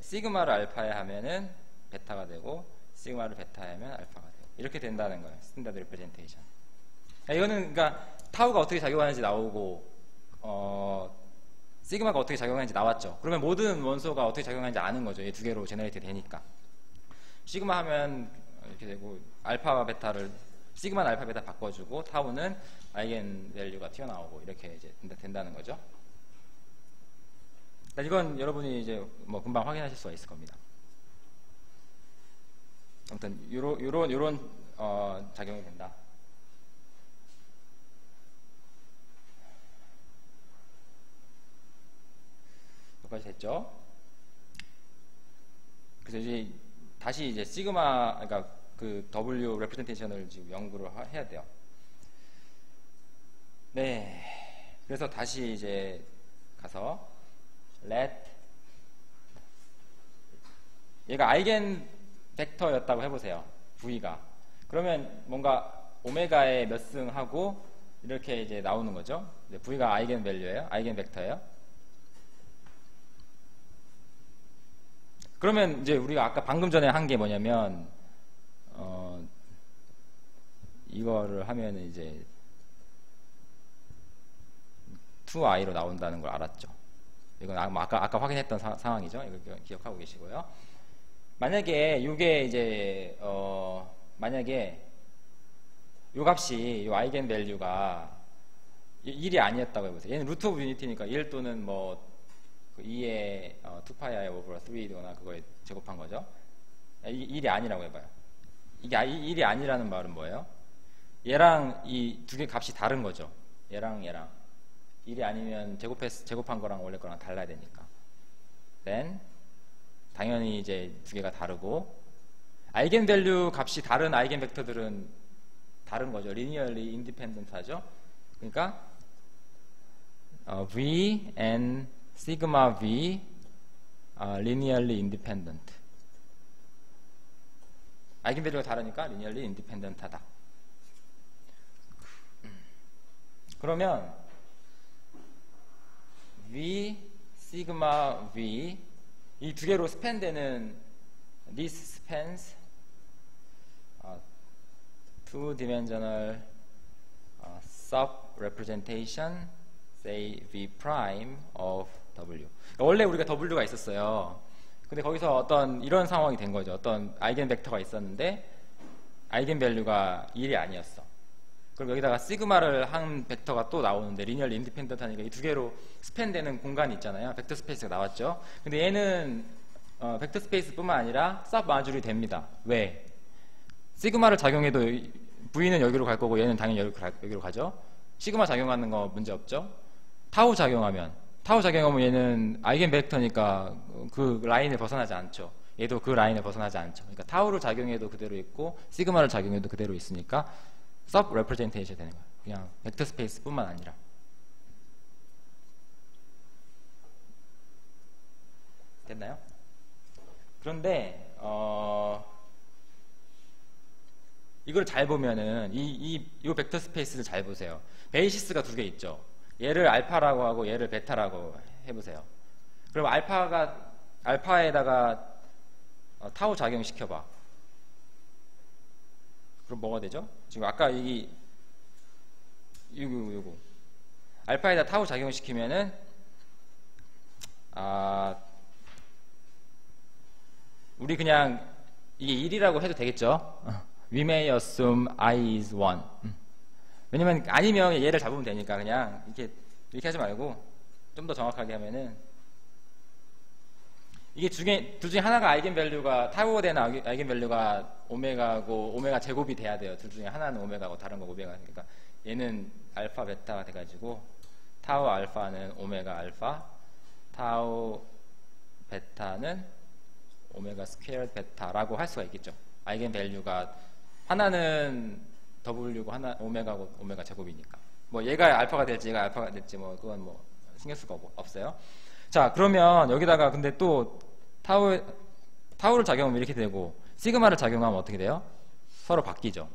시그마를 알파에 하면은 베타가 되고 시그마를 베타에 하면 알파가 되고 이렇게 된다는 거예요. 스탠다드 리프레젠테이션. 이거는 그러니까 타우가 어떻게 작용하는지 나오고 시그마가 어떻게 작용하는지 나왔죠. 그러면 모든 원소가 어떻게 작용하는지 아는 거죠. 이 두 개로 제너레이트 되니까. 시그마 하면 이렇게 되고 알파와 베타를 시그마는 알파 베타 바꿔주고 타우는 아이겐 밸류가 튀어나오고 이렇게 이제 된다는 거죠. 이건 여러분이 이제 뭐 금방 확인하실 수가 있을 겁니다. 아무튼 요런 작용이 된다. 여기까지 됐죠? 그래서 이제 다시 이제 시그마, 그러니까 그 W 레프레젠테이션을 지금 연구를 해야 돼요. 네. 그래서 다시 이제 가서 let 얘가 아이겐 벡터였다고 해보세요. V가. 그러면 뭔가 오메가에 몇 승하고 이렇게 이제 나오는 거죠. V가 아이겐 밸류예요. 아이겐 벡터예요. 그러면 이제 우리가 아까 방금 전에 한 게 뭐냐면 이거를 하면 이제 2i로 나온다는 걸 알았죠. 이건 아까 확인했던 상황이죠. 이거 기억하고 계시고요. 만약에 이게 이제 만약에 요 값이 요 아이겐 밸류가 1이 아니었다고 해보세요. 얘는 루트 오브 유니티니까 1 또는 뭐 2의 2파이 오버 3거나 그거에 제곱한 거죠. 1이 아니라고 해봐요. 이게 1이 아니라는 말은 뭐예요? 얘랑 이 두 개 값이 다른 거죠. 얘랑 1이 아니면 제곱한 거랑 원래 거랑 달라야 되니까. then 당연히 이제 두 개가 다르고 아이겐 밸류 값이 다른 아이겐 벡터들은 다른 거죠. linearly independent 하죠. 그러니까 V and sigma V are linearly independent. 아이겐 밸류가 다르니까 linearly independent 하다. 그러면 V, sigma V 이 두 개로 스팬되는 this spans two-dimensional sub-representation say V prime of W. 원래 우리가 W가 있었어요. 근데 거기서 어떤 이런 상황이 된 거죠. 어떤 아이겐 벡터가 있었는데 아이겐 밸류가 1이 아니었어. 그럼 여기다가 시그마를 한 벡터가 또 나오는데 리니얼리 인디펜던트 하니까 이 두 개로 스팬되는 공간이 있잖아요. 벡터 스페이스가 나왔죠. 근데 얘는 벡터 스페이스 뿐만 아니라 서브 마줄이 됩니다. 왜? 시그마를 작용해도 V는 여기로 갈 거고 얘는 당연히 여기로 가죠. 시그마 작용하는 거 문제 없죠. 타우 작용하면 얘는 아이겐 벡터니까 그 라인을 벗어나지 않죠. 얘도 그 라인을 벗어나지 않죠. 그러니까 타우를 작용해도 그대로 있고 시그마를 작용해도 그대로 있으니까 서브 레프레젠테이션 되는 거예요. 그냥 벡터 스페이스 뿐만 아니라. 됐나요? 그런데 이걸 잘 보면은 이 벡터 스페이스를 잘 보세요. 베이시스가 두 개 있죠. 얘를 알파라고 하고 얘를 베타라고 해보세요. 그럼 알파에다가 타우 작용시켜봐. 그럼 뭐가 되죠? 지금 아까 요거 알파에다 타우 작용시키면은 우리 그냥 이게 1이라고 해도 되겠죠? We may assume I is 1. 왜냐면 아니면 얘를 잡으면 되니까 그냥 이렇게 하지 말고 좀 더 정확하게 하면은 이게 둘 중에 하나가 아이겐 밸류가 타우가 되는 아이겐 밸류가 오메가고 오메가 제곱이 돼야 돼요. 둘 중에 하나는 오메가고 다른 거 오메가. 그러니까 얘는 알파 베타가 돼가지고 타우 알파는 오메가 알파, 타우 베타는 오메가 스퀘어 베타라고 할 수가 있겠죠. 아이겐 밸류가 하나는 W고 하나 오메가고 오메가 제곱이니까. 뭐 얘가 알파가 될지 얘가 알파가 될지 뭐 그건 뭐 신경 쓸 거 없어요. 자, 그러면 여기다가 근데 또 타우를 작용하면 이렇게 되고 시그마를 작용하면 어떻게 돼요? 서로 바뀌죠.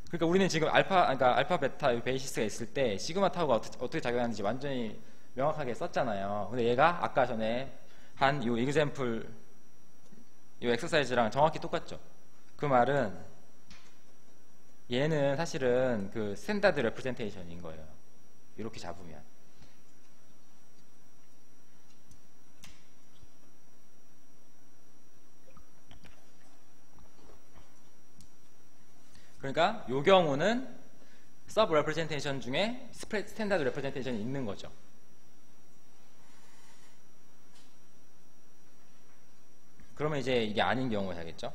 그러니까 우리는 지금 그러니까 알파 베타 베이시스가 있을 때 시그마 타우가 어떻게 작용하는지 완전히 명확하게 썼잖아요. 근데 얘가 아까 전에 한 이 example 이 엑서사이즈랑 정확히 똑같죠. 그 말은 얘는 사실은 그 스탠다드 레프레젠테이션인 거예요. 이렇게 잡으면. 그러니까 이 경우는 서브 레프레젠테이션 중에 스탠다드 레프레젠테이션이 있는 거죠. 그러면 이제 이게 아닌 경우 해야겠죠.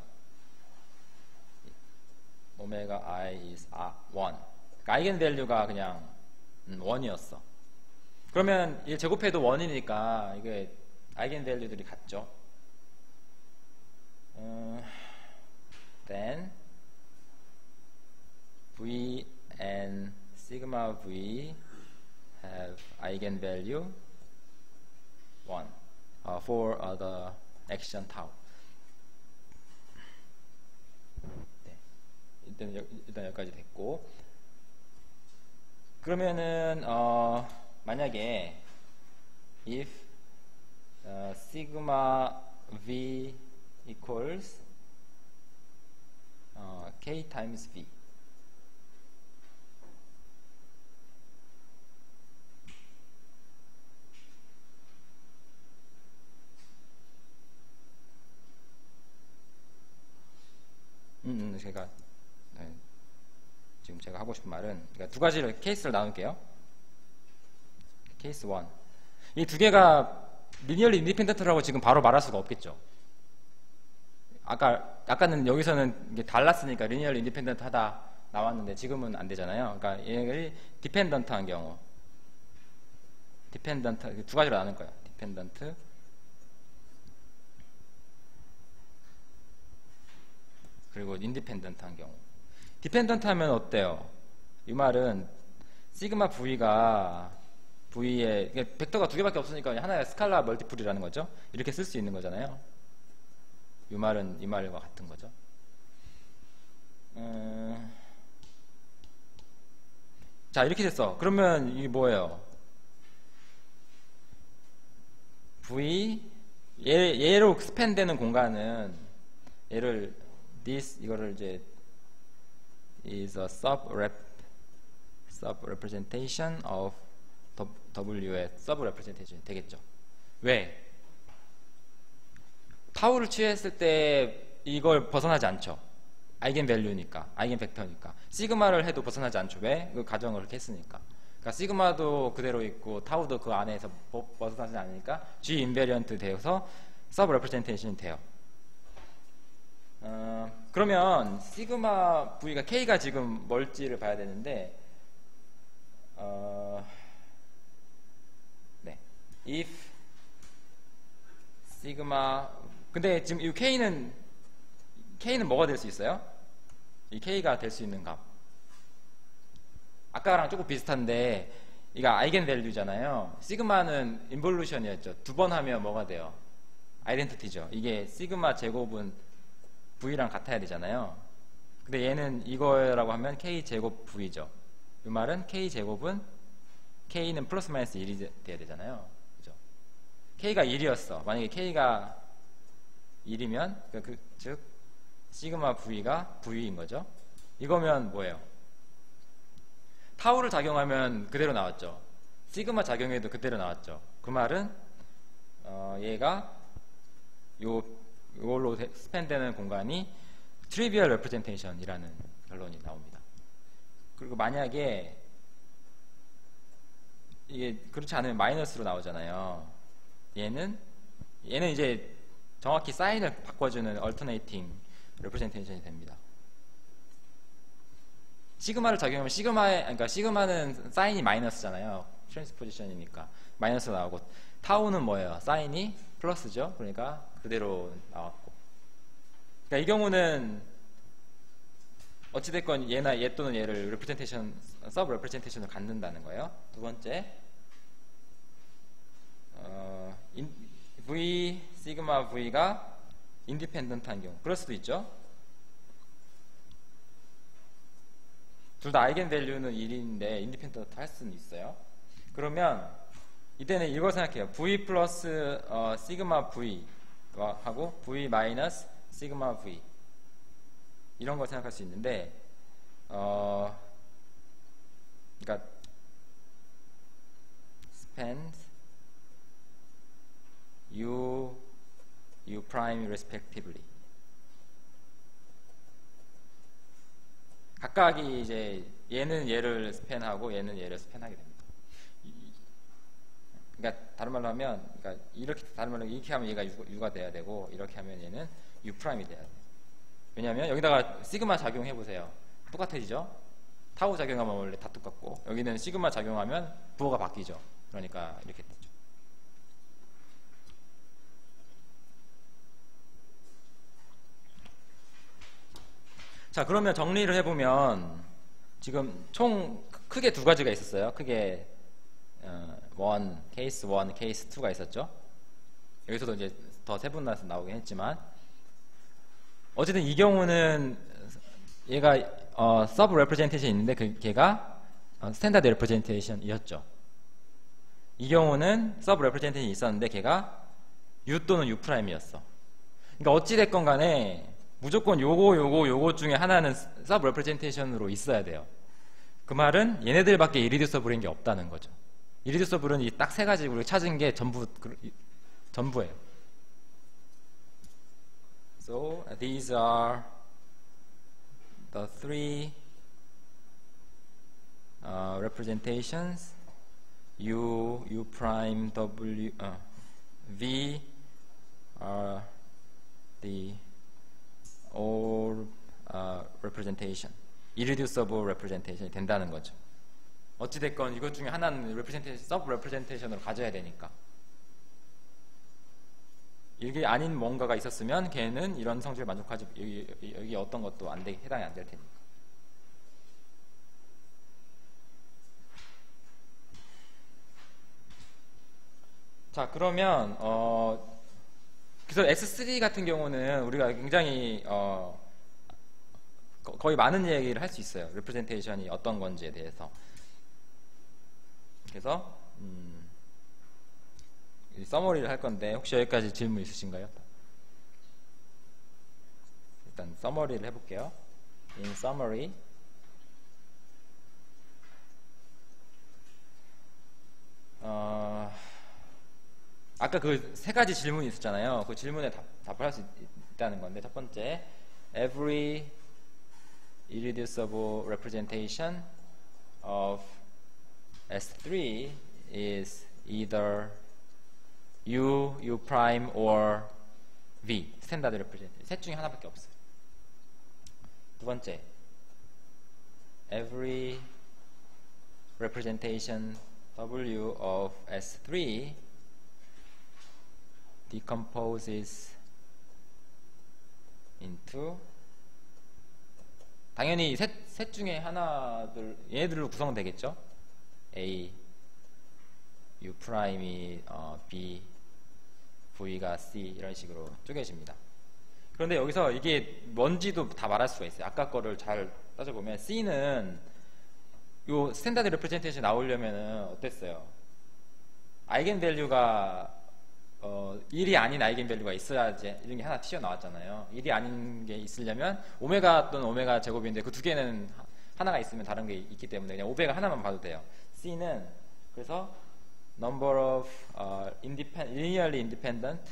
오메가 I is 1. 그러니까 아이겐 밸류가 그냥 1이었어. 그러면 이 제곱해도 1이니까 이게 아이겐 밸류들이 같죠. then V and sigma V have eigenvalue 1 for the action tau. 네. 일단 여기까지 됐고, 그러면은 만약에 if sigma V equals K times V, 제가 지금 제가 하고 싶은 말은, 그러니까 두 가지를 케이스를 나눌게요. 케이스 1, 이 두 개가 리니얼리 인디펜던트라고 지금 바로 말할 수가 없겠죠. 아까는 여기서는 이게 달랐으니까 리니얼리 인디펜던트 하다 나왔는데 지금은 안 되잖아요. 그러니까 얘를 디펜던트한 경우, 디펜던트 두 가지로 나눌 거예요. 디펜던트 그리고 인디펜던트한 경우. 디펜던트 하면 어때요? 이 말은 시그마 V가 V에 벡터가 두 개밖에 없으니까 하나의 스칼라 멀티플이라는 거죠. 이렇게 쓸 수 있는 거잖아요. 이 말은 이 말과 같은 거죠. 자, 이렇게 됐어. 그러면 이게 뭐예요? V 얘로 스팬되는 공간은 얘를 이거를 이제 is a sub-representation of W의 sub-representation 되겠죠. 왜? 타우를 취했을 때 이걸 벗어나지 않죠. 아이겐 밸류니까, 아이겐 벡터니까. 시그마를 해도 벗어나지 않죠. 왜? 그 가정을 그렇게 했으니까. 그러니까 시그마도 그대로 있고 타우도 그 안에서 벗어나지 않으니까 G 인베리언트 되어서 sub-representation이 돼요. 그러면 시그마 V가 K가 지금 뭘지를 봐야 되는데, 네, if 시그마, 근데 지금 이 K는 뭐가 될 수 있어요? 이 K가 될 수 있는 값, 아까랑 조금 비슷한데 이거 아이겐 밸류잖아요. 시그마는 인볼루션이었죠. 두 번 하면 뭐가 돼요? 아이덴티티죠. 이게 시그마 제곱은 V랑 같아야 되잖아요. 근데 얘는 이거라고 하면 K 제곱 V죠. 이 말은 K 제곱은 K는 플러스 마이너스 1이 돼야 되잖아요. 그죠? K가 1이었어. 만약에 K가 1이면 즉 시그마 V가 V인 거죠. 이거면 뭐예요? 타우를 작용하면 그대로 나왔죠. 시그마 작용해도 그대로 나왔죠. 그 말은 얘가 이걸로 스팬되는 공간이 트리비얼 레프레젠테이션이라는 결론이 나옵니다. 그리고 만약에 이게 그렇지 않으면 마이너스로 나오잖아요. 얘는 이제 정확히 사인을 바꿔주는 얼터네이팅 레프레젠테이션이 됩니다. 시그마를 작용하면 그러니까 시그마는 사인이 마이너스잖아요. 트랜스포지션이니까 마이너스 나오고, 타우는 뭐예요? 사인이 플러스죠. 그러니까 그대로 나왔고. 그러니까 이 경우는 어찌됐건 얘나 얘 또는 얘를 레프레젠테이션, 서브 레프레젠테이션을 갖는다는 거예요. 두 번째, V 시그마 V가 인디펜던트한 경우, 그럴 수도 있죠. 둘 다 아이겐 밸류는 1인데 인디펜던트 할 수는 있어요. 그러면 이때는 이걸 생각해요. V 플러스 시그마 V 하고 V 마이너스 시그마 V, 이런 걸 생각할 수 있는데, 그러니까 spans U prime respectively. 각각이 이제 얘는 얘를 스팬하고 얘는 얘를 스팬하게 됩니다. 그러니까 다른 말로 하면, 그러니까 이렇게 하면 얘가 U가 돼야 되고, 이렇게 하면 얘는 U 프라임이 돼야 돼요. 왜냐하면 여기다가 시그마 작용해 보세요. 똑같아지죠? 타우 작용하면 원래 다 똑같고, 여기는 시그마 작용하면 부호가 바뀌죠. 그러니까 이렇게 되죠. 자, 그러면 정리를 해보면 지금 총 크게 두 가지가 있었어요. 크게 케이스 1, 케이스 2가 있었죠. 여기서도 이제 더 세분화해서 나오긴 했지만 어쨌든 이 경우는 얘가 서브 레프레젠테이션이 있는데 걔가 스탠다드 레프레젠테이션이었죠. 이 경우는 서브 레프레젠테이션이 있었는데 걔가 U 또는 U 프라임이었어. 그러니까 어찌됐건 간에 무조건 요거 중에 하나는 서브 레프레젠테이션으로 있어야 돼요. 그 말은 얘네들밖에 이리듀서블인 게 없다는 거죠. 이리듀서블은 이 딱 세 가지 우리가 찾은 게 전부예요. So these are the three representations U, U prime, W, V are the all representation, irreducible representation이 된다는 거죠. 어찌됐건 이것 중에 하나는 representation, sub representation으로 가져야 되니까. 이게 아닌 뭔가가 있었으면 걔는 이런 성질을 만족하지, 여기 어떤 것도 해당이 안 될 테니까. 자, 그러면 그래서 S3 같은 경우는 우리가 굉장히 거의 많은 얘기를 할 수 있어요. 레프레젠테이션이 어떤 건지에 대해서. 그래서 서머리를 할 건데 혹시 여기까지 질문 있으신가요? 일단 서머리를 해볼게요. In summary, 아까 그 세 가지 질문이 있었잖아요. 그 질문에 답을 할 수 있다는 건데, 첫 번째, every irreducible representation of S3 is either U, U prime, or V, 스탠다드 레프레젠테이션. 셋 중에 하나밖에 없어요. 두 번째, every representation W of S3 decomposes into, 당연히 셋 중에 하나들, 얘네들로 구성되겠죠. A, U 프라임이 B, V가 C, 이런 식으로 쪼개집니다. 그런데 여기서 이게 뭔지도 다 말할 수가 있어요. 아까 거를 잘 따져보면 C는 요 스탠다드 레프레젠테이션 나오려면은 어땠어요? 아이겐 밸류가 1이 아닌 아이겐 밸류가 있어야지 이런 게 하나 튀어나왔잖아요. 1이 아닌 게 있으려면 오메가 또는 오메가 제곱인데 그 두 개는 하나가 있으면 다른 게 있기 때문에 그냥 오메가 하나만 봐도 돼요. C는 그래서 number of linearly independent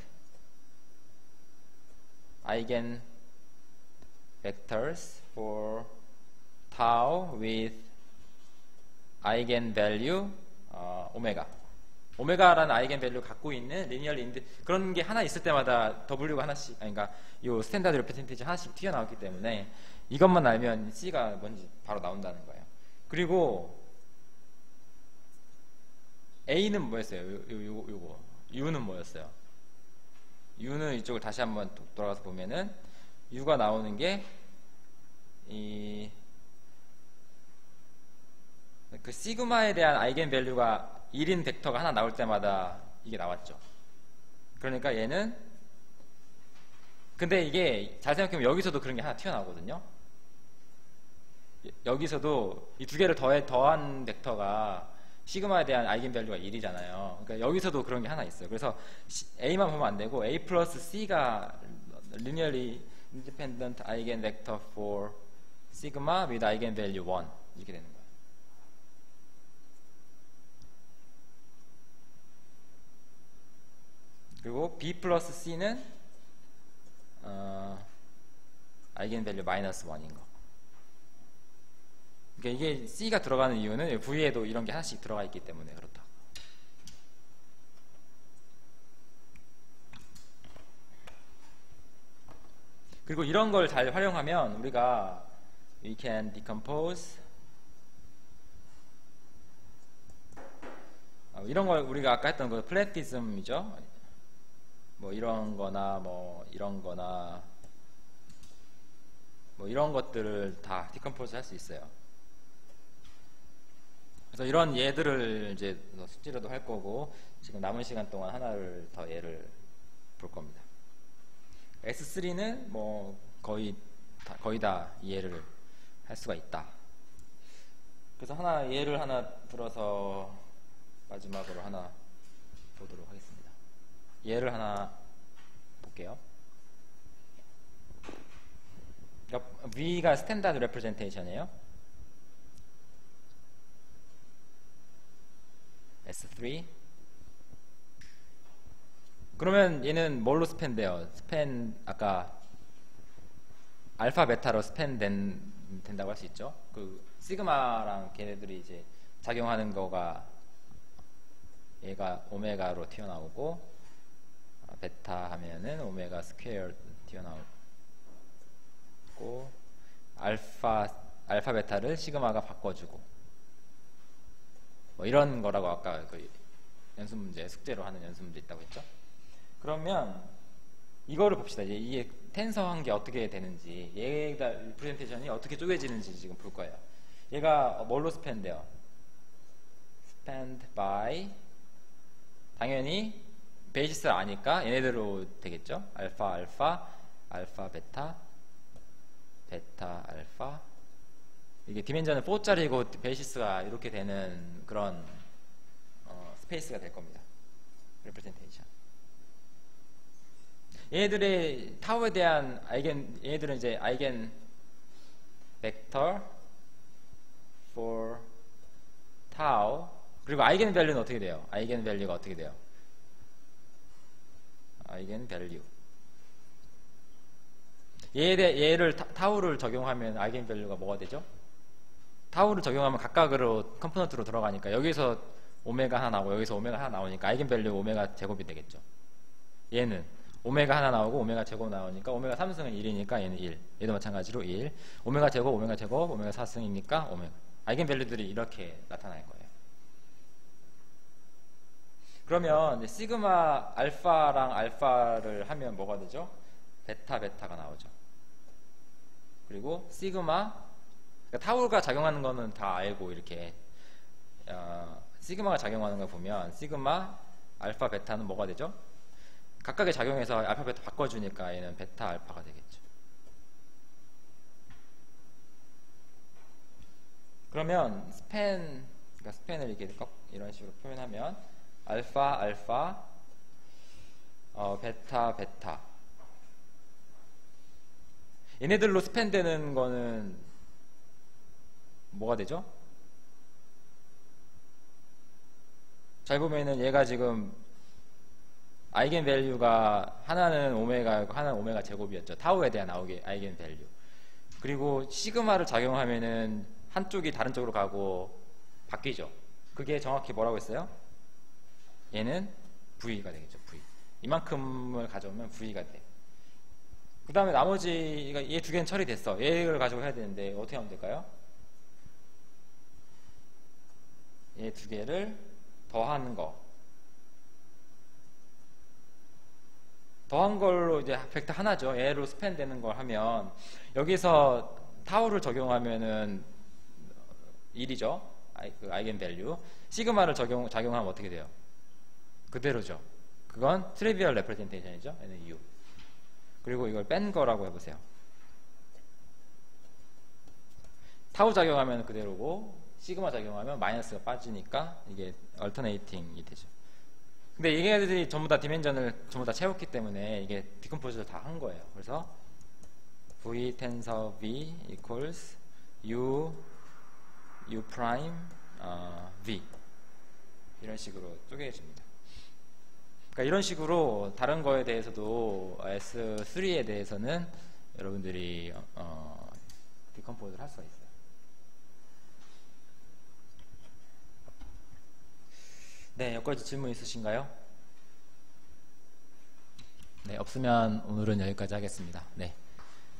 eigen vectors for tau with eigen value 오메가라는 아이겐 밸류 갖고 있는 리니얼리 그런 게 하나 있을 때마다 W가 하나씩, 그러니까 요 스탠다드 레프레젠테이션 하나씩 튀어나왔기 때문에 이것만 알면 C가 뭔지 바로 나온다는 거예요. 그리고 A는 뭐였어요? 요거 U는 뭐였어요? U는 이쪽을 다시 한번 돌아가서 보면은 U가 나오는 게 그 시그마에 대한 아이겐 밸류가 1인 벡터가 하나 나올 때마다 이게 나왔죠. 그러니까 얘는, 근데 이게 잘 생각해보면 여기서도 그런 게 하나 튀어나오거든요. 여기서도 이 두 개를 더한 벡터가 시그마에 대한 아이겐 밸류가 1이잖아요. 그러니까 여기서도 그런 게 하나 있어요. 그래서 A만 보면 안 되고 A 플러스 C가 linearly independent eigen vector for sigma with eigen value 1 이렇게 되는 거예요. 그리고 B 플러스 C는 아이겐 밸류 마이너스 1인 거. 그러니까 이게 C가 들어가는 이유는 V에도 이런 게 하나씩 들어가 있기 때문에 그렇다. 그리고 이런 걸 잘 활용하면 우리가 we can decompose 이런 걸 우리가 아까 했던 거 플래티즘이죠. 뭐 이런 거나 뭐 이런 거나 뭐 이런 것들을 다 디컴포즈 할 수 있어요. 그래서 이런 예들을 이제 숙제로도 할 거고, 지금 남은 시간 동안 하나를 더 예를 볼 겁니다. S3는 뭐 거의 다 이해를 할 수가 있다. 그래서 예를 하나 들어서 마지막으로 하나 보도록 하겠습니다. 예를 하나 볼게요. 그러니까 V가 스탠다드 레프레젠테이션이에요. S3. 그러면 얘는 뭘로 스팬돼요? 아까 알파 베타로 된다고 할 수 있죠. 그 시그마랑 걔네들이 이제 작용하는 거가 얘가 오메가로 튀어나오고, 베타 하면은 오메가 스퀘어 튀어나오고, 알파 베타를 시그마가 바꿔주고, 뭐 이런 거라고 아까 그 연습 문제, 숙제로 하는 연습 문제 있다고 했죠. 그러면 이거를 봅시다. 이게 텐서한 게 어떻게 되는지, 얘가 리프레젠테이션이 어떻게 쪼개지는지 지금 볼 거예요. 얘가 뭘로 스팬돼요? 스팬드 바이, 당연히 베이시스를 아니까 얘네들로 되겠죠. 알파 베타, 베타 알파. 이게 디멘전은 4짜리고 베이시스가 이렇게 되는 그런 스페이스가 될 겁니다. 리프레젠테이션. 얘네들의 타우에 대한 얘네들은 이제 아이겐 벡터 for 타우, 그리고 아이겐 밸류는 어떻게 돼요? 아이겐 밸류가 어떻게 돼요? 아이겐 밸류. 얘를 타우를 적용하면 아이겐 밸류가 뭐가 되죠? 타우를 적용하면 각각으로 컴포넌트로 들어가니까 여기서 오메가 하나 나오고 여기서 오메가 하나 나오니까 아이겐 밸류 오메가 제곱이 되겠죠. 얘는 오메가 하나 나오고 오메가 제곱 나오니까 오메가 3승은 1이니까 얘는 1. 얘도 마찬가지로 1. 오메가 제곱, 오메가 4승이니까 오메가. 아이겐 밸류들이 이렇게 나타날 거예요. 그러면 시그마 알파랑 알파를 하면 뭐가 되죠? 베타가 나오죠. 그리고 시그마, 그러니까 타우가 작용하는 거는 다 알고 이렇게 시그마가 작용하는 걸 보면 시그마 알파 베타는 뭐가 되죠? 각각의 작용에서 알파 베타 바꿔주니까 얘는 베타 알파가 되겠죠. 그러면 그러니까 스팬을 이렇게 이런 식으로 표현하면 알파 베타 얘네들로 스팬되는 거는 뭐가 되죠? 잘 보면은 얘가 지금 아이겐 밸류가 하나는 오메가고 하나는 오메가 제곱이었죠. 타우에 대한 아이겐 밸류. 그리고 시그마를 작용하면은 한쪽이 다른 쪽으로 가고 바뀌죠. 그게 정확히 뭐라고 했어요? 얘는 V가 되겠죠. V. 이만큼을 가져오면 V가 돼. 그 다음에 나머지 얘 두 개는 처리됐어. 얘를 가지고 해야 되는데 어떻게 하면 될까요? 얘 두 개를 더하는 거. 더한 걸로 이제 벡터 하나죠. 얘로 스팬 되는 걸 하면 여기서 타우를 적용하면은 1이죠. 아이겐 밸류. 시그마를 작용하면 어떻게 돼요? 그대로죠. 그건 트리비얼 레프레젠테이션이죠. 얘는 U. 그리고 이걸 뺀 거라고 해보세요. 타우 작용하면 그대로고 시그마 작용하면 마이너스가 빠지니까 이게 얼터네이팅이 되죠. 근데 얘네들이 전부 다 디멘전을 전부 다 채웠기 때문에 이게 디컴포즈를 다 한 거예요. 그래서 V tensor V equals U prime V 이런 식으로 쪼개집니다. 그러니까 이런 식으로 다른 거에 대해서도 S3에 대해서는 여러분들이 디컴포즈를 할 수가 있어요. 네, 여기까지 질문 있으신가요? 네, 없으면 오늘은 여기까지 하겠습니다. 네,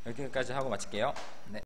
여기까지 하고 마칠게요. 네.